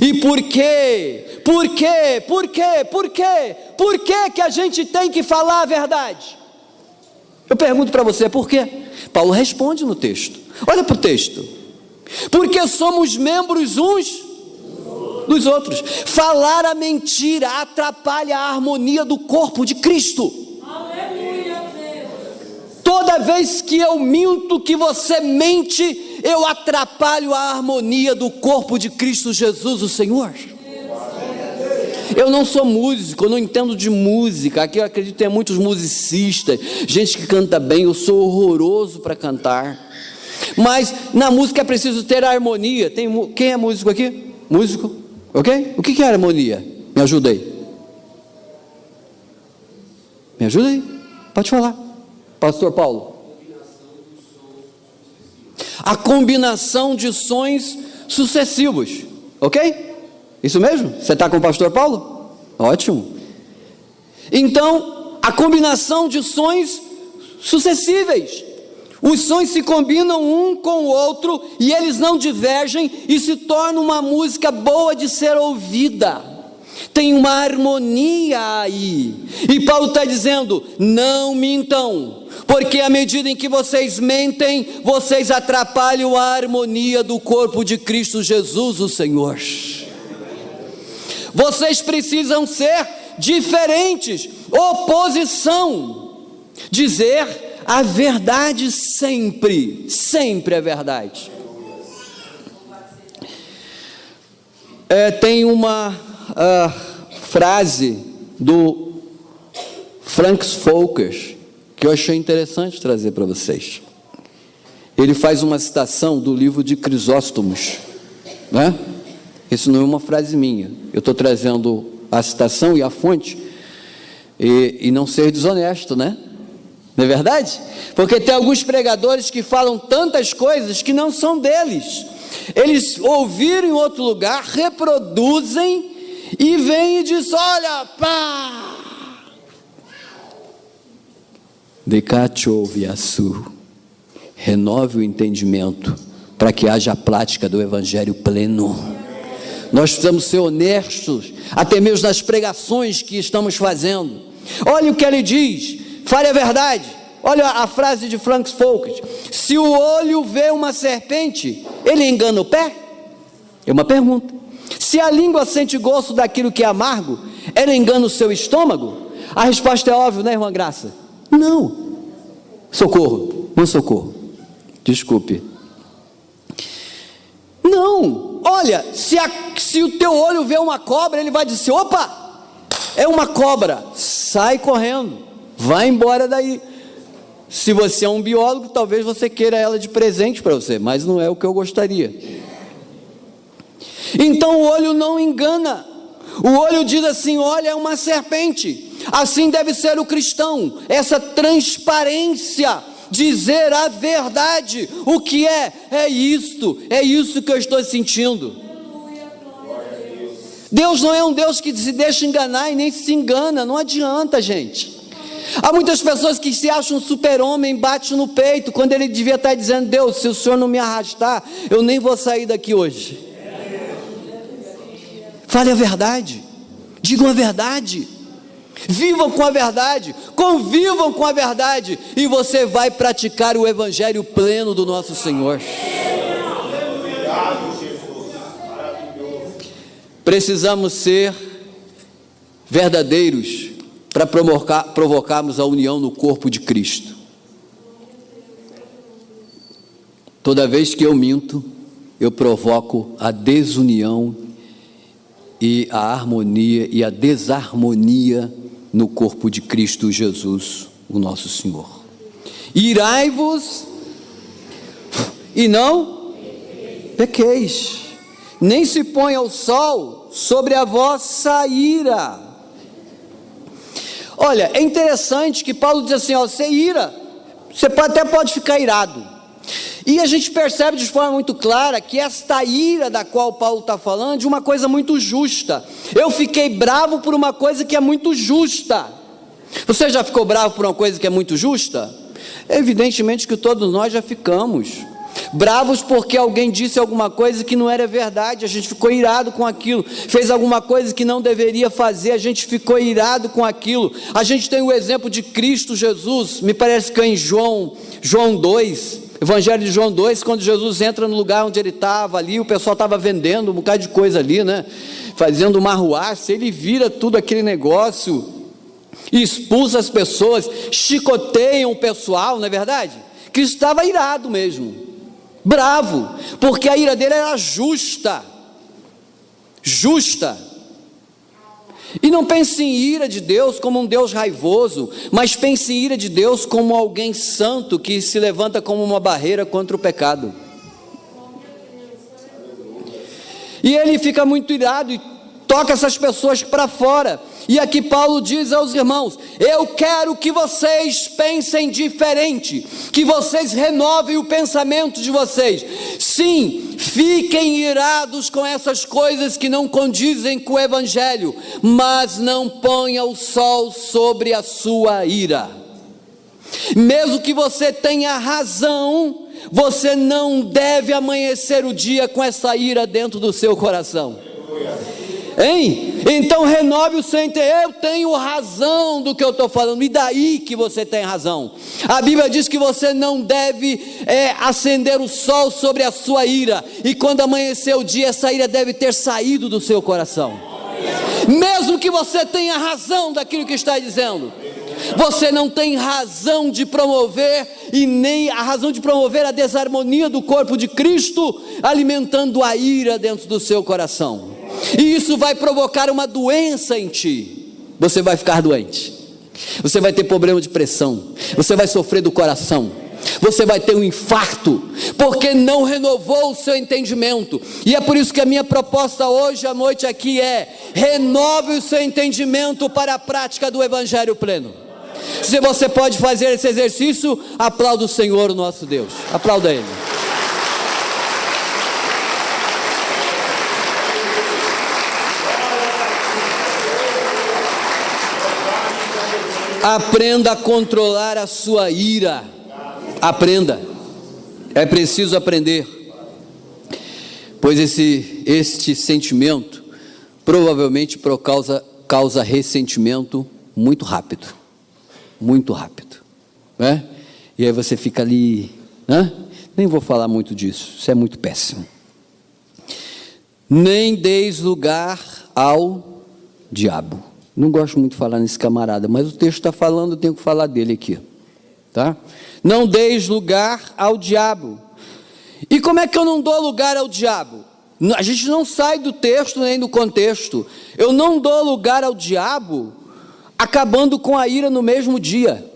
E por quê? Por quê? Por quê? Por quê? Por que que a gente tem que falar a verdade? Eu pergunto para você, por quê? Paulo responde no texto. Olha para o texto. Porque somos membros uns dos outros. Falar a mentira atrapalha a harmonia do corpo de Cristo. Toda vez que eu minto, que você mente, eu atrapalho a harmonia do corpo de Cristo Jesus, o Senhor. Eu não sou músico, eu não entendo de música. Aqui eu acredito que tem muitos musicistas, gente que canta bem. Eu sou horroroso para cantar. Mas na música é preciso ter harmonia. Quem é músico aqui? Músico? Ok? O que é harmonia? Me ajuda aí. Me ajuda aí. Pode falar. Pastor Paulo. A combinação de sons sucessivos. Ok? Isso mesmo? Você está com o pastor Paulo? Ótimo. Então, a combinação de sons sucessíveis. Os sons se combinam um com o outro e eles não divergem e se torna uma música boa de ser ouvida. Tem uma harmonia aí. E Paulo está dizendo, não mintam, porque à medida em que vocês mentem, vocês atrapalham a harmonia do corpo de Cristo Jesus, o Senhor. Vocês precisam ser diferentes, oposição, dizer a verdade sempre, sempre é verdade. Tem uma frase do Francis Folkers que eu achei interessante trazer para vocês. Ele faz uma citação do livro de Crisóstomos, né? Isso não é uma frase minha, eu estou trazendo a citação e a fonte, e não ser desonesto, né? Não é verdade? Porque tem alguns pregadores que falam tantas coisas que não são deles. Eles ouviram em outro lugar, reproduzem e vêm e dizem, olha, pá! Decatio viasu, renove o entendimento, para que haja a prática do evangelho pleno. Nós precisamos ser honestos, até mesmo nas pregações que estamos fazendo. Olha o que ele diz, fale a verdade. Olha a frase de Francis Folkers: se o olho vê uma serpente, ele engana o pé? É uma pergunta. Se a língua sente gosto daquilo que é amargo, ela engana o seu estômago? A resposta é óbvia, né, irmã Graça? Não. Socorro, não socorro. Desculpe. Não. Olha, se o teu olho vê uma cobra, ele vai dizer, opa, é uma cobra, sai correndo, vai embora daí. Se você é um biólogo, talvez você queira ela de presente para você, mas não é o que eu gostaria. Então o olho não engana. O olho diz assim, olha, é uma serpente. Assim deve ser o cristão, essa transparência, dizer a verdade. O que é isto que eu estou sentindo. Deus não é um Deus que se deixa enganar e nem se engana, não adianta, gente. Há muitas pessoas que se acham super-homem, bate no peito, quando ele devia estar dizendo, Deus, se o Senhor não me arrastar, eu nem vou sair daqui hoje. Fale a verdade, digam a verdade, vivam com a verdade, convivam com a verdade, e você vai praticar o evangelho pleno do nosso Senhor. Precisamos ser verdadeiros para provocarmos a união no corpo de Cristo. Toda vez que eu minto, eu provoco a desunião e a harmonia e a desarmonia no corpo de Cristo Jesus, o nosso Senhor. Irai-vos e não pequeis, nem se ponha o sol sobre a vossa ira. Olha, é interessante que Paulo diz assim, ó, você ira, você até pode ficar irado. E a gente percebe de forma muito clara que esta ira da qual Paulo está falando é de uma coisa muito justa. Eu fiquei bravo por uma coisa que é muito justa. Você já ficou bravo por uma coisa que é muito justa? Evidentemente que todos nós já ficamos bravos porque alguém disse alguma coisa que não era verdade, a gente ficou irado com aquilo, fez alguma coisa que não deveria fazer, a gente ficou irado com aquilo. A gente tem o exemplo de Cristo Jesus, me parece que é em João 2, Evangelho de João 2, quando Jesus entra no lugar onde ele estava ali, o pessoal estava vendendo um bocado de coisa ali, né, fazendo uma arruaça, ele vira tudo aquele negócio, expulsa as pessoas, chicoteia o pessoal, não é verdade? Cristo estava irado mesmo, bravo, porque a ira dele era justa, e não pense em ira de Deus como um Deus raivoso, mas pense em ira de Deus como alguém santo, que se levanta como uma barreira contra o pecado, e ele fica muito irado, e toca essas pessoas para fora, e aqui Paulo diz aos irmãos: eu quero que vocês pensem diferente, que vocês renovem o pensamento de vocês, sim, fiquem irados com essas coisas que não condizem com o Evangelho, mas não ponha o sol sobre a sua ira, mesmo que você tenha razão, você não deve amanhecer o dia com essa ira dentro do seu coração, hein? Então renove o seu entendimento. Eu tenho razão do que eu estou falando, e daí que você tem razão? A Bíblia diz que você não deve acender o sol sobre a sua ira, e quando amanhecer o dia, essa ira deve ter saído do seu coração, mesmo que você tenha razão daquilo que está dizendo. Você não tem razão de promover, e nem a razão de promover a desarmonia do corpo de Cristo, alimentando a ira dentro do seu coração, e isso vai provocar uma doença em ti. Você vai ficar doente, você vai ter problema de pressão, você vai sofrer do coração, você vai ter um infarto, porque não renovou o seu entendimento. E é por isso que a minha proposta hoje à noite aqui é: renove o seu entendimento para a prática do Evangelho pleno. Se você pode fazer esse exercício, aplauda o Senhor, o nosso Deus, aplauda Ele. Aprenda a controlar a sua ira, aprenda, é preciso aprender, pois este sentimento provavelmente causa ressentimento muito rápido, né? E aí você fica ali, né? Nem vou falar muito disso, isso é muito péssimo. Nem deis lugar ao diabo. Não gosto muito de falar nesse camarada, mas o texto está falando, eu tenho que falar dele aqui, tá? Não deis lugar ao diabo. E como é que eu não dou lugar ao diabo? A gente não sai do texto nem do contexto. Eu não dou lugar ao diabo acabando com a ira no mesmo dia.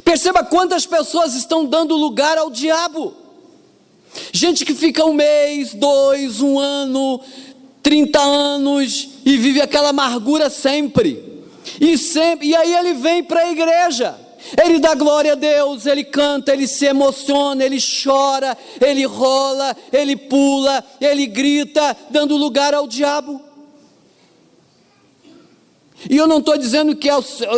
Perceba quantas pessoas estão dando lugar ao diabo. Gente que fica 1 mês, 2, 1 ano, 30 anos, e vive aquela amargura sempre, e aí ele vem para a igreja, ele dá glória a Deus, ele canta, ele se emociona, ele chora, ele rola, ele pula, ele grita, dando lugar ao diabo. E eu não estou dizendo que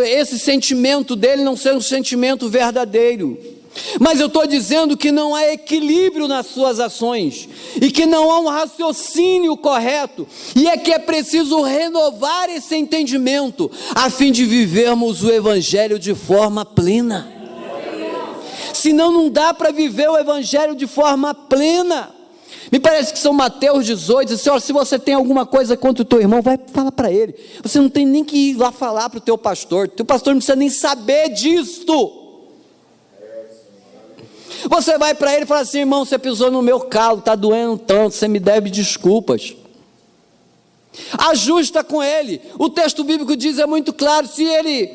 esse sentimento dele não seja um sentimento verdadeiro, mas eu estou dizendo que não há equilíbrio nas suas ações, e que não há um raciocínio correto, e é que é preciso renovar esse entendimento, a fim de vivermos o Evangelho de forma plena. Senão não dá para viver o Evangelho de forma plena. Me parece que São Mateus 18, diz assim: olha, se você tem alguma coisa contra o teu irmão, vai falar para ele, você não tem nem que ir lá falar para o teu pastor não precisa nem saber disto. Você vai para ele e fala assim: irmão, você pisou no meu calo, está doendo tanto, você me deve desculpas. Ajusta com ele. O texto bíblico diz, é muito claro, se ele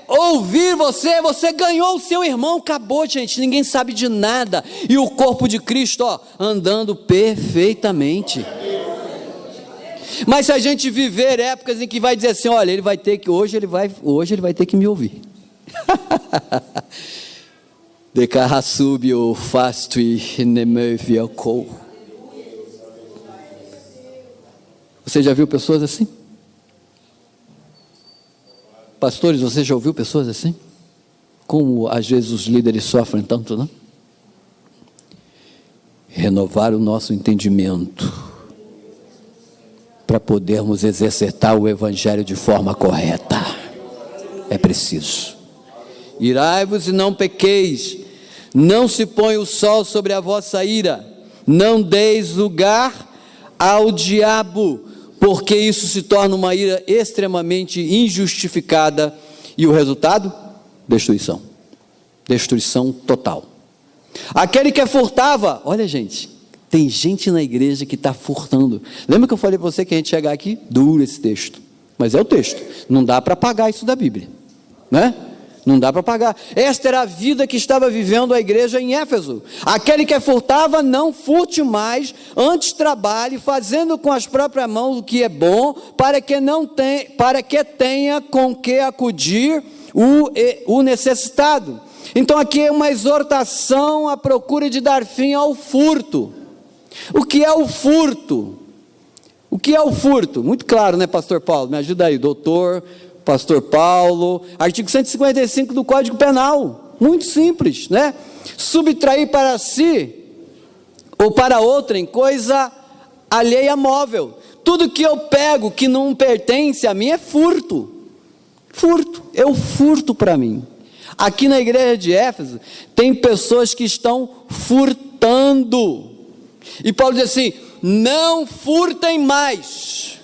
ouvir você ganhou o seu irmão, acabou, gente, ninguém sabe de nada, e o corpo de Cristo, andando perfeitamente. Mas se a gente viver épocas em que vai dizer assim: olha, ele vai ter que, hoje ele vai ter que me ouvir. De carrasubio fastui nemeviaco. Você já viu pessoas assim? Pastores, você já ouviu pessoas assim? Como às vezes os líderes sofrem tanto, não? Renovar o nosso entendimento para podermos exercitar o Evangelho de forma correta. É preciso. Irai-vos e não pequeis, não se põe o sol sobre a vossa ira, não deis lugar ao diabo, porque isso se torna uma ira extremamente injustificada, e o resultado? Destruição. Destruição total. Aquele que furtava, olha gente, tem gente na igreja que está furtando. Lembra que eu falei para você que a gente chegar aqui? Duro esse texto, mas é o texto, não dá para apagar isso da Bíblia, né? Não dá para apagar. Esta era a vida que estava vivendo a igreja em Éfeso. Aquele que furtava, não furte mais, antes trabalhe, fazendo com as próprias mãos o que é bom, para que tenha com que acudir o necessitado. Então aqui é uma exortação à procura de dar fim ao furto. O que é o furto? O que é o furto? Muito claro, né, pastor Paulo? Me ajuda aí, doutor, pastor Paulo. Artigo 155 do Código Penal. Muito simples, né? Subtrair para si ou para outrem coisa alheia móvel. Tudo que eu pego que não pertence a mim é furto. Furto. Eu furto para mim. Aqui na igreja de Éfeso, tem pessoas que estão furtando. E Paulo diz assim: não furtem mais.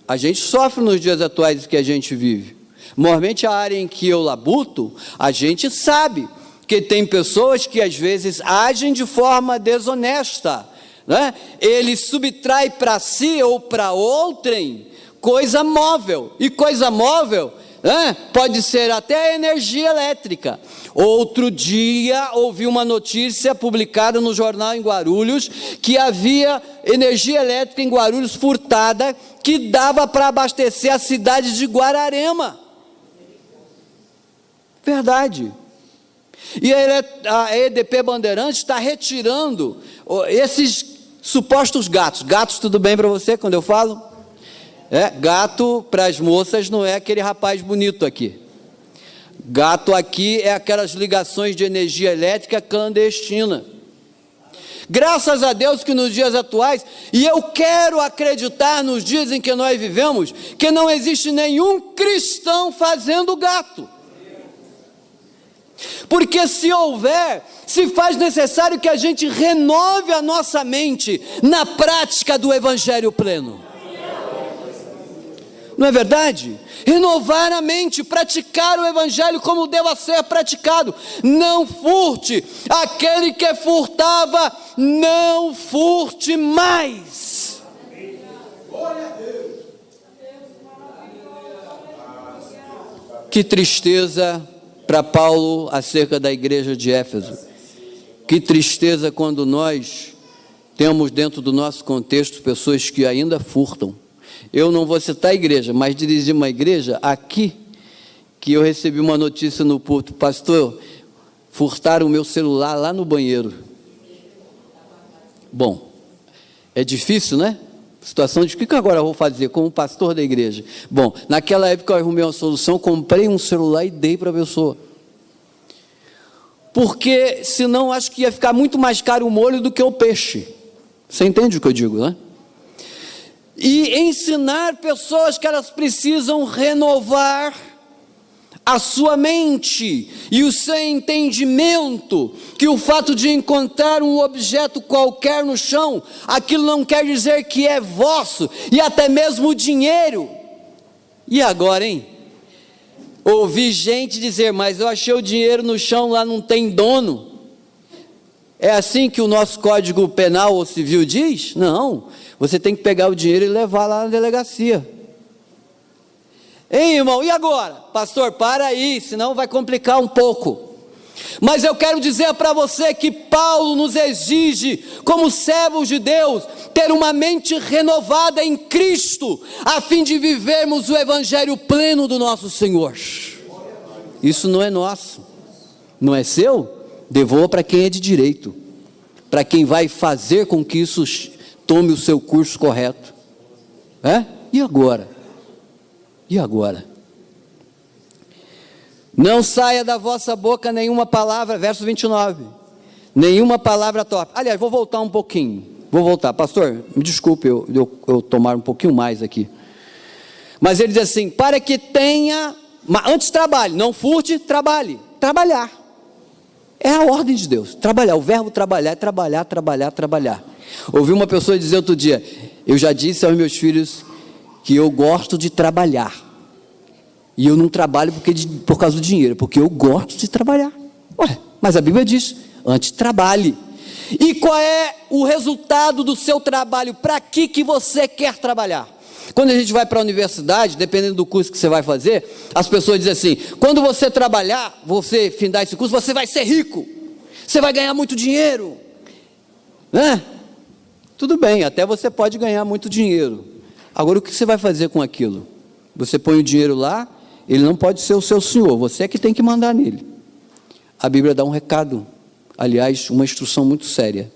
A gente sofre nos dias atuais que a gente vive. Normalmente a área em que eu labuto, a gente sabe que tem pessoas que às vezes agem de forma desonesta, né? Ele subtrai para si ou para outrem coisa móvel. E coisa móvel, pode ser até energia elétrica. Outro dia ouvi uma notícia publicada no jornal em Guarulhos, que havia energia elétrica em Guarulhos furtada, que dava para abastecer a cidade de Guararema. Verdade. E a EDP Bandeirantes está retirando esses supostos gatos. Gatos, tudo bem para você quando eu falo? Gato para as moças não é aquele rapaz bonito aqui. Gato aqui é aquelas ligações de energia elétrica clandestina. Graças a Deus que nos dias atuais, e eu quero acreditar nos dias em que nós vivemos, que não existe nenhum cristão fazendo gato. Porque se houver, se faz necessário que a gente renove a nossa mente na prática do Evangelho pleno. Não é verdade? Renovar a mente, praticar o Evangelho como deva ser praticado. Não furte. Aquele que furtava, não furte mais. Que tristeza para Paulo acerca da igreja de Éfeso. Que tristeza quando nós temos dentro do nosso contexto pessoas que ainda furtam. Eu não vou citar a igreja, mas dirigi uma igreja aqui, que eu recebi uma notícia no púlpito: pastor, furtaram o meu celular lá no banheiro. Bom, é difícil, né? Situação de o que agora eu vou fazer como pastor da igreja? Bom, naquela época eu arrumei uma solução, comprei um celular e dei para a pessoa. Porque senão acho que ia ficar muito mais caro o molho do que o peixe. Você entende o que eu digo, né? E ensinar pessoas que elas precisam renovar a sua mente e o seu entendimento, que o fato de encontrar um objeto qualquer no chão, aquilo não quer dizer que é vosso, e até mesmo o dinheiro. E agora, hein? Ouvi gente dizer: mas eu achei o dinheiro no chão, lá não tem dono. É assim que o nosso Código Penal ou Civil diz? Não, você tem que pegar o dinheiro e levar lá na delegacia. Hein, irmão, e agora? Pastor, para aí, senão vai complicar um pouco. Mas eu quero dizer para você que Paulo nos exige, como servos de Deus, ter uma mente renovada em Cristo, a fim de vivermos o Evangelho pleno do nosso Senhor. Isso não é nosso, não é seu? Devolva para quem é de direito, para quem vai fazer com que isso tome o seu curso correto. E agora? E agora? Não saia da vossa boca nenhuma palavra, verso 29, nenhuma palavra torpe. Aliás, vou voltar um pouquinho, pastor, me desculpe eu tomar um pouquinho mais aqui. Mas ele diz assim, para que tenha, antes trabalhe, não furte, trabalhe, trabalhar. É a ordem de Deus, trabalhar, o verbo trabalhar é trabalhar. Ouvi uma pessoa dizer outro dia, eu já disse aos meus filhos que eu gosto de trabalhar. E eu não trabalho por causa do dinheiro, porque eu gosto de trabalhar. Ué, mas a Bíblia diz, antes trabalhe. E qual é o resultado do seu trabalho? Para que você quer trabalhar? Quando a gente vai para a universidade, dependendo do curso que você vai fazer, as pessoas dizem assim, quando você trabalhar, você findar esse curso, você vai ser rico, você vai ganhar muito dinheiro, né? Tudo bem, até você pode ganhar muito dinheiro. Agora, o que você vai fazer com aquilo? Você põe o dinheiro lá, ele não pode ser o seu senhor, você é que tem que mandar nele. A Bíblia dá um recado, aliás, uma instrução muito séria,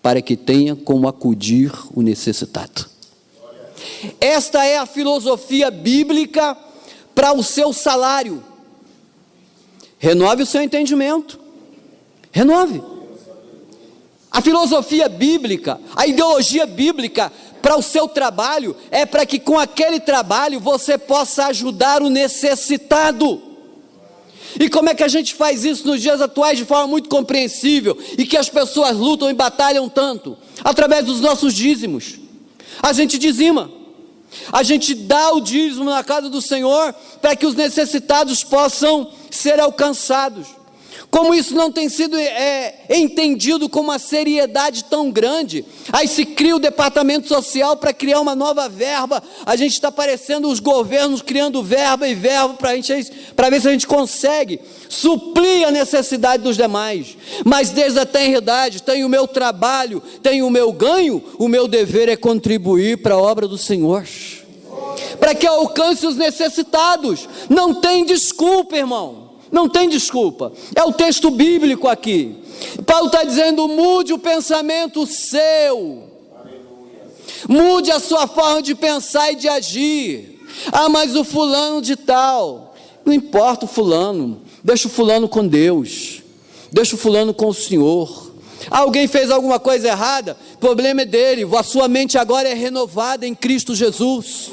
para que tenha como acudir o necessitado. Esta é a filosofia bíblica para o seu salário. Renove o seu entendimento, renove. A filosofia bíblica, a ideologia bíblica para o seu trabalho é para que com aquele trabalho você possa ajudar o necessitado. E como é que a gente faz isso nos dias atuais de forma muito compreensível e que as pessoas lutam e batalham tanto? Através dos nossos dízimos. A gente dizima, a gente dá o dízimo na casa do Senhor para que os necessitados possam ser alcançados. Como isso não tem sido entendido com uma seriedade tão grande, aí se cria o departamento social para criar uma nova verba, a gente está parecendo os governos criando verba e verba para ver se a gente consegue suprir a necessidade dos demais, mas desde a tenridade, tenho o meu trabalho, tenho o meu ganho, o meu dever é contribuir para a obra do Senhor, para que alcance os necessitados. Não tem desculpa, irmão. Não tem desculpa, é o texto bíblico aqui. Paulo está dizendo, mude o pensamento seu, mude a sua forma de pensar e de agir. Ah, mas o fulano de tal, não importa o fulano, deixa o fulano com Deus, deixa o fulano com o Senhor. Alguém fez alguma coisa errada, o problema é dele, a sua mente agora é renovada em Cristo Jesus.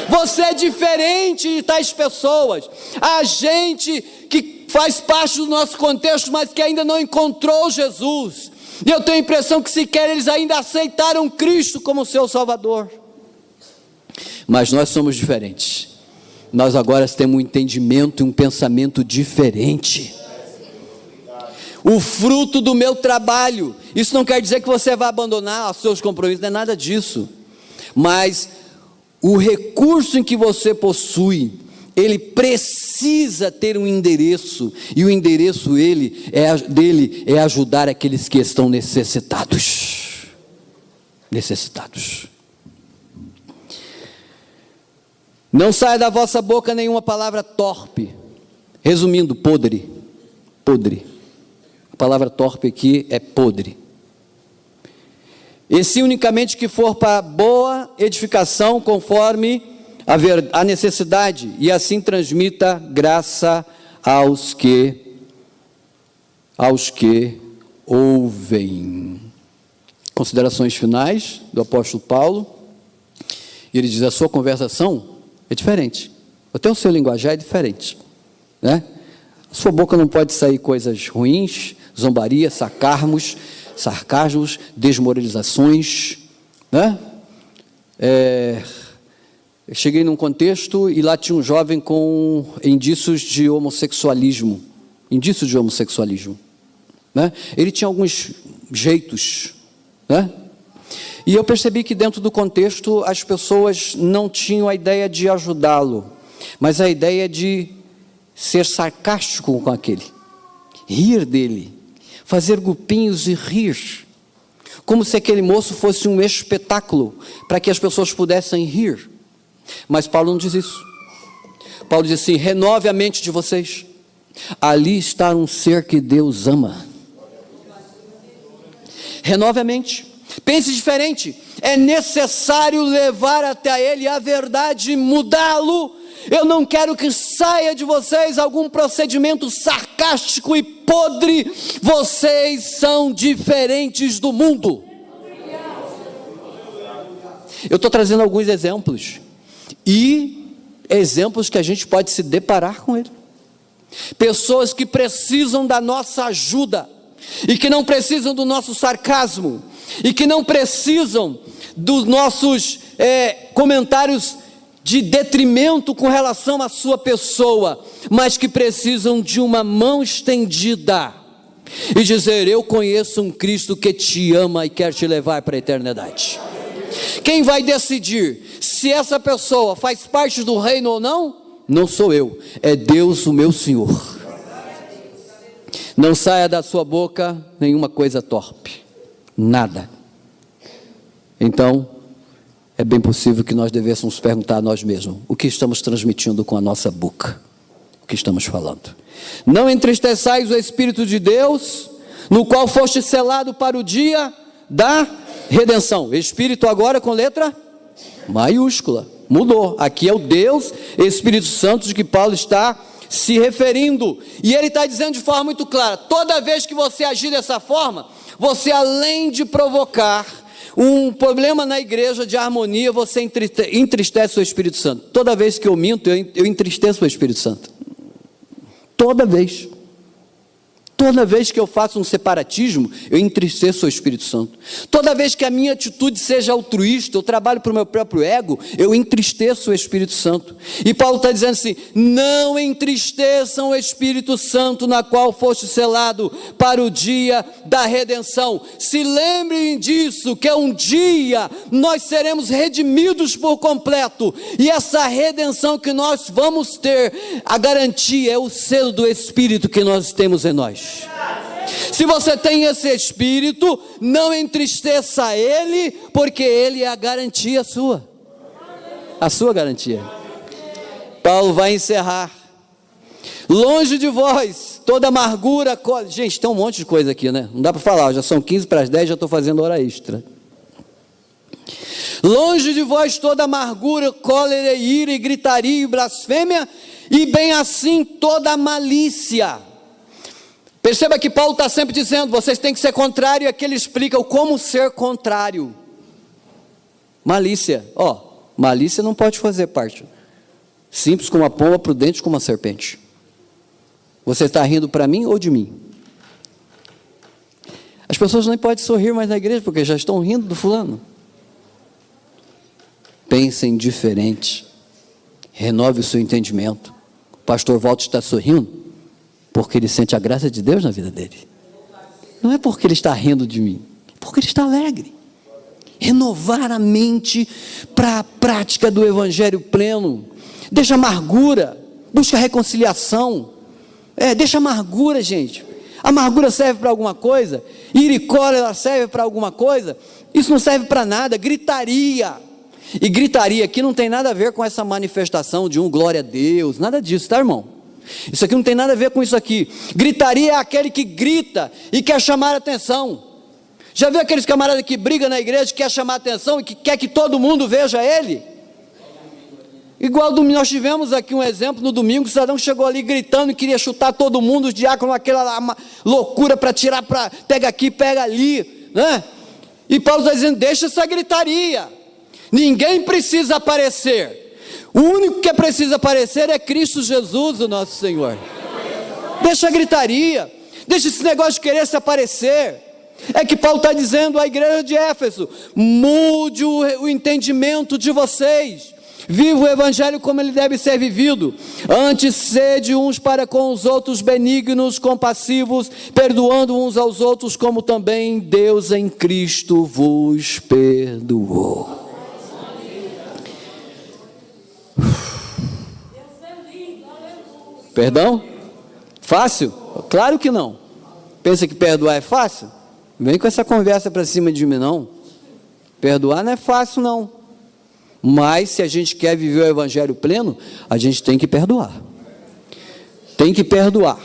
Você é diferente de tais pessoas. A gente que faz parte do nosso contexto, mas que ainda não encontrou Jesus, e eu tenho a impressão que sequer eles ainda aceitaram Cristo como seu Salvador. Mas nós somos diferentes. Nós agora temos um entendimento e um pensamento diferente. O fruto do meu trabalho, isso não quer dizer que você vai abandonar os seus compromissos, não é nada disso, mas o recurso em que você possui, ele precisa ter um endereço, e o endereço dele é ajudar aqueles que estão necessitados. Não saia da vossa boca nenhuma palavra torpe, resumindo, podre. A palavra torpe aqui é podre. E se unicamente que for para boa edificação, conforme a necessidade, e assim transmita graça aos que ouvem. Considerações finais do apóstolo Paulo. Ele diz, a sua conversação é diferente, até o seu linguajar é diferente, né? A sua boca não pode sair coisas ruins, zombaria, sarcasmos, desmoralizações, né? Eu cheguei num contexto e lá tinha um jovem com indícios de homossexualismo, né? Ele tinha alguns jeitos, né? E eu percebi que dentro do contexto as pessoas não tinham a ideia de ajudá-lo, mas a ideia de ser sarcástico com aquele, rir dele, fazer grupinhos e rir, como se aquele moço fosse um espetáculo, para que as pessoas pudessem rir. Mas Paulo não diz isso. Paulo diz assim, renove a mente de vocês, ali está um ser que Deus ama. Renove a mente, pense diferente, é necessário levar até ele a verdade, mudá-lo, eu não quero que saia de vocês algum procedimento sarcástico e podre. Vocês são diferentes do mundo. Eu estou trazendo alguns exemplos, e exemplos que a gente pode se deparar com ele. Pessoas que precisam da nossa ajuda, e que não precisam do nosso sarcasmo, e que não precisam dos nossos comentários de detrimento com relação à sua pessoa, mas que precisam de uma mão estendida, e dizer: eu conheço um Cristo que te ama e quer te levar para a eternidade. Quem vai decidir se essa pessoa faz parte do reino ou não? Não sou eu, é Deus, o meu Senhor. Não saia da sua boca nenhuma coisa torpe, nada. Então, é bem possível que nós devêssemos perguntar a nós mesmos: o que estamos transmitindo com a nossa boca? O que estamos falando? Não entristeçais o Espírito de Deus, no qual foste selado para o dia da redenção. Espírito agora com letra maiúscula, mudou. Aqui é o Deus Espírito Santo de que Paulo está se referindo, e ele está dizendo de forma muito clara: toda vez que você agir dessa forma, você, além de provocar um problema na igreja de harmonia, você entristece o Espírito Santo. Toda vez que eu minto, eu entristeço o Espírito Santo. Toda vez que eu faço um separatismo, eu entristeço o Espírito Santo. Toda vez que a minha atitude seja altruísta, eu trabalho para o meu próprio ego, eu entristeço o Espírito Santo. E Paulo está dizendo assim: não entristeçam o Espírito Santo, na qual foste selado para o dia da redenção. Se lembrem disso, que um dia nós seremos redimidos por completo, e essa redenção que nós vamos ter, a garantia é o selo do Espírito que nós temos em nós. Se você tem esse Espírito, não entristeça ele, porque ele é a garantia sua, a sua garantia. Paulo vai encerrar: longe de vós toda amargura, gente, tem um monte de coisa aqui, né? Não dá para falar, já são 15 para as 10, já estou fazendo hora extra. Longe de vós toda amargura, cólera, ira, e gritaria e blasfêmia, e bem assim toda malícia. Perceba que Paulo está sempre dizendo: vocês têm que ser contrário, e aqui ele explica o como ser contrário. Malícia, malícia não pode fazer parte. Simples como a pomba, prudente como a serpente. Você está rindo para mim ou de mim? As pessoas nem podem sorrir mais na igreja, porque já estão rindo do fulano. Pensem diferente, renove o seu entendimento. O pastor Walter está sorrindo porque ele sente a graça de Deus na vida dele. Não é porque ele está rindo de mim, é porque ele está alegre. Renovar a mente para a prática do evangelho pleno. Deixa amargura, busca reconciliação. Deixa amargura, gente. Amargura serve para alguma coisa? Ira e cólera serve para alguma coisa? Isso não serve para nada. Gritaria. E gritaria aqui não tem nada a ver com essa manifestação de glória a Deus, nada disso, tá, irmão? Isso aqui não tem nada a ver com isso aqui. Gritaria é aquele que grita e quer chamar a atenção. Já viu aqueles camaradas que brigam na igreja, que quer chamar a atenção e que quer que todo mundo veja ele? Igual nós tivemos aqui um exemplo no domingo: o cidadão chegou ali gritando e queria chutar todo mundo, os diáconos, aquela loucura para tirar, pega aqui, pega ali, né? E Paulo está dizendo: deixa essa gritaria, ninguém precisa aparecer. O único que precisa aparecer é Cristo Jesus, o nosso Senhor. Deixa a gritaria, deixa esse negócio de querer se aparecer. É que Paulo está dizendo à igreja de Éfeso: mude o entendimento de vocês, viva o evangelho como ele deve ser vivido. Antes, sede uns para com os outros benignos, compassivos, perdoando uns aos outros, como também Deus em Cristo vos perdoou. Perdão? Fácil? Claro que não. Pensa que perdoar é fácil? Vem com essa conversa para cima de mim, não. Perdoar não é fácil, não. Mas se a gente quer viver o evangelho pleno, a gente tem que perdoar. Tem que perdoar.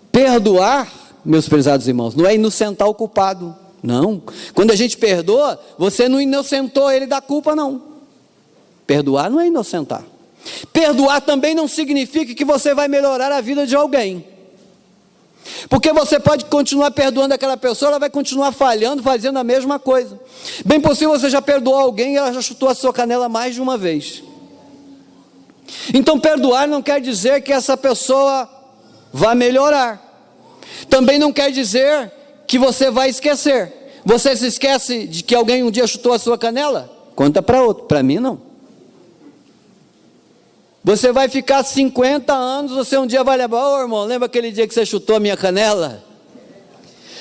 Perdoar, meus prezados irmãos, não é inocentar o culpado, não. Quando a gente perdoa, você não inocentou ele da culpa, não. Perdoar não é inocentar. Perdoar também não significa que você vai melhorar a vida de alguém. Porque você pode continuar perdoando aquela pessoa, ela vai continuar falhando, fazendo a mesma coisa. Bem possível você já perdoou alguém e ela já chutou a sua canela mais de uma vez. Então perdoar não quer dizer que essa pessoa vai melhorar. Também não quer dizer que você vai esquecer. Você se esquece de que alguém um dia chutou a sua canela? Conta para outro, para mim não. Você vai ficar 50 anos, você um dia vai lembrar: ô irmão, lembra aquele dia que você chutou a minha canela?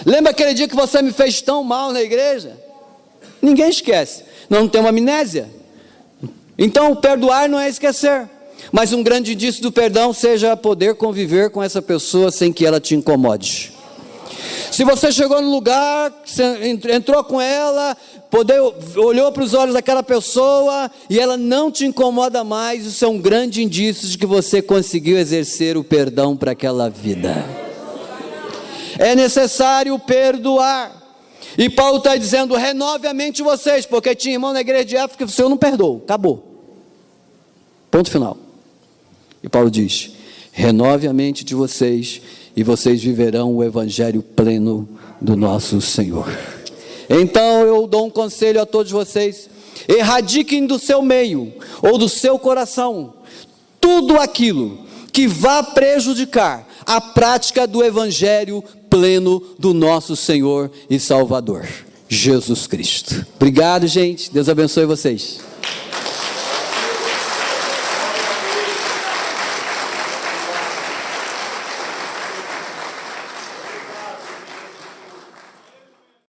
Lembra aquele dia que você me fez tão mal na igreja? Ninguém esquece, não tem uma amnésia. Então perdoar não é esquecer, mas um grande indício do perdão seja poder conviver com essa pessoa sem que ela te incomode. Se você chegou no lugar, entrou com ela, olhou para os olhos daquela pessoa e ela não te incomoda mais, isso é um grande indício de que você conseguiu exercer o perdão para aquela vida. É necessário perdoar. E Paulo está dizendo: renove a mente de vocês, porque tinha irmão na igreja de Éfeso que o Senhor não perdoou, acabou, ponto final. E Paulo diz: renove a mente de vocês e vocês viverão o evangelho pleno do nosso Senhor. Então eu dou um conselho a todos vocês: erradiquem do seu meio, ou do seu coração, tudo aquilo que vá prejudicar a prática do evangelho pleno do nosso Senhor e Salvador, Jesus Cristo. Obrigado, gente, Deus abençoe vocês.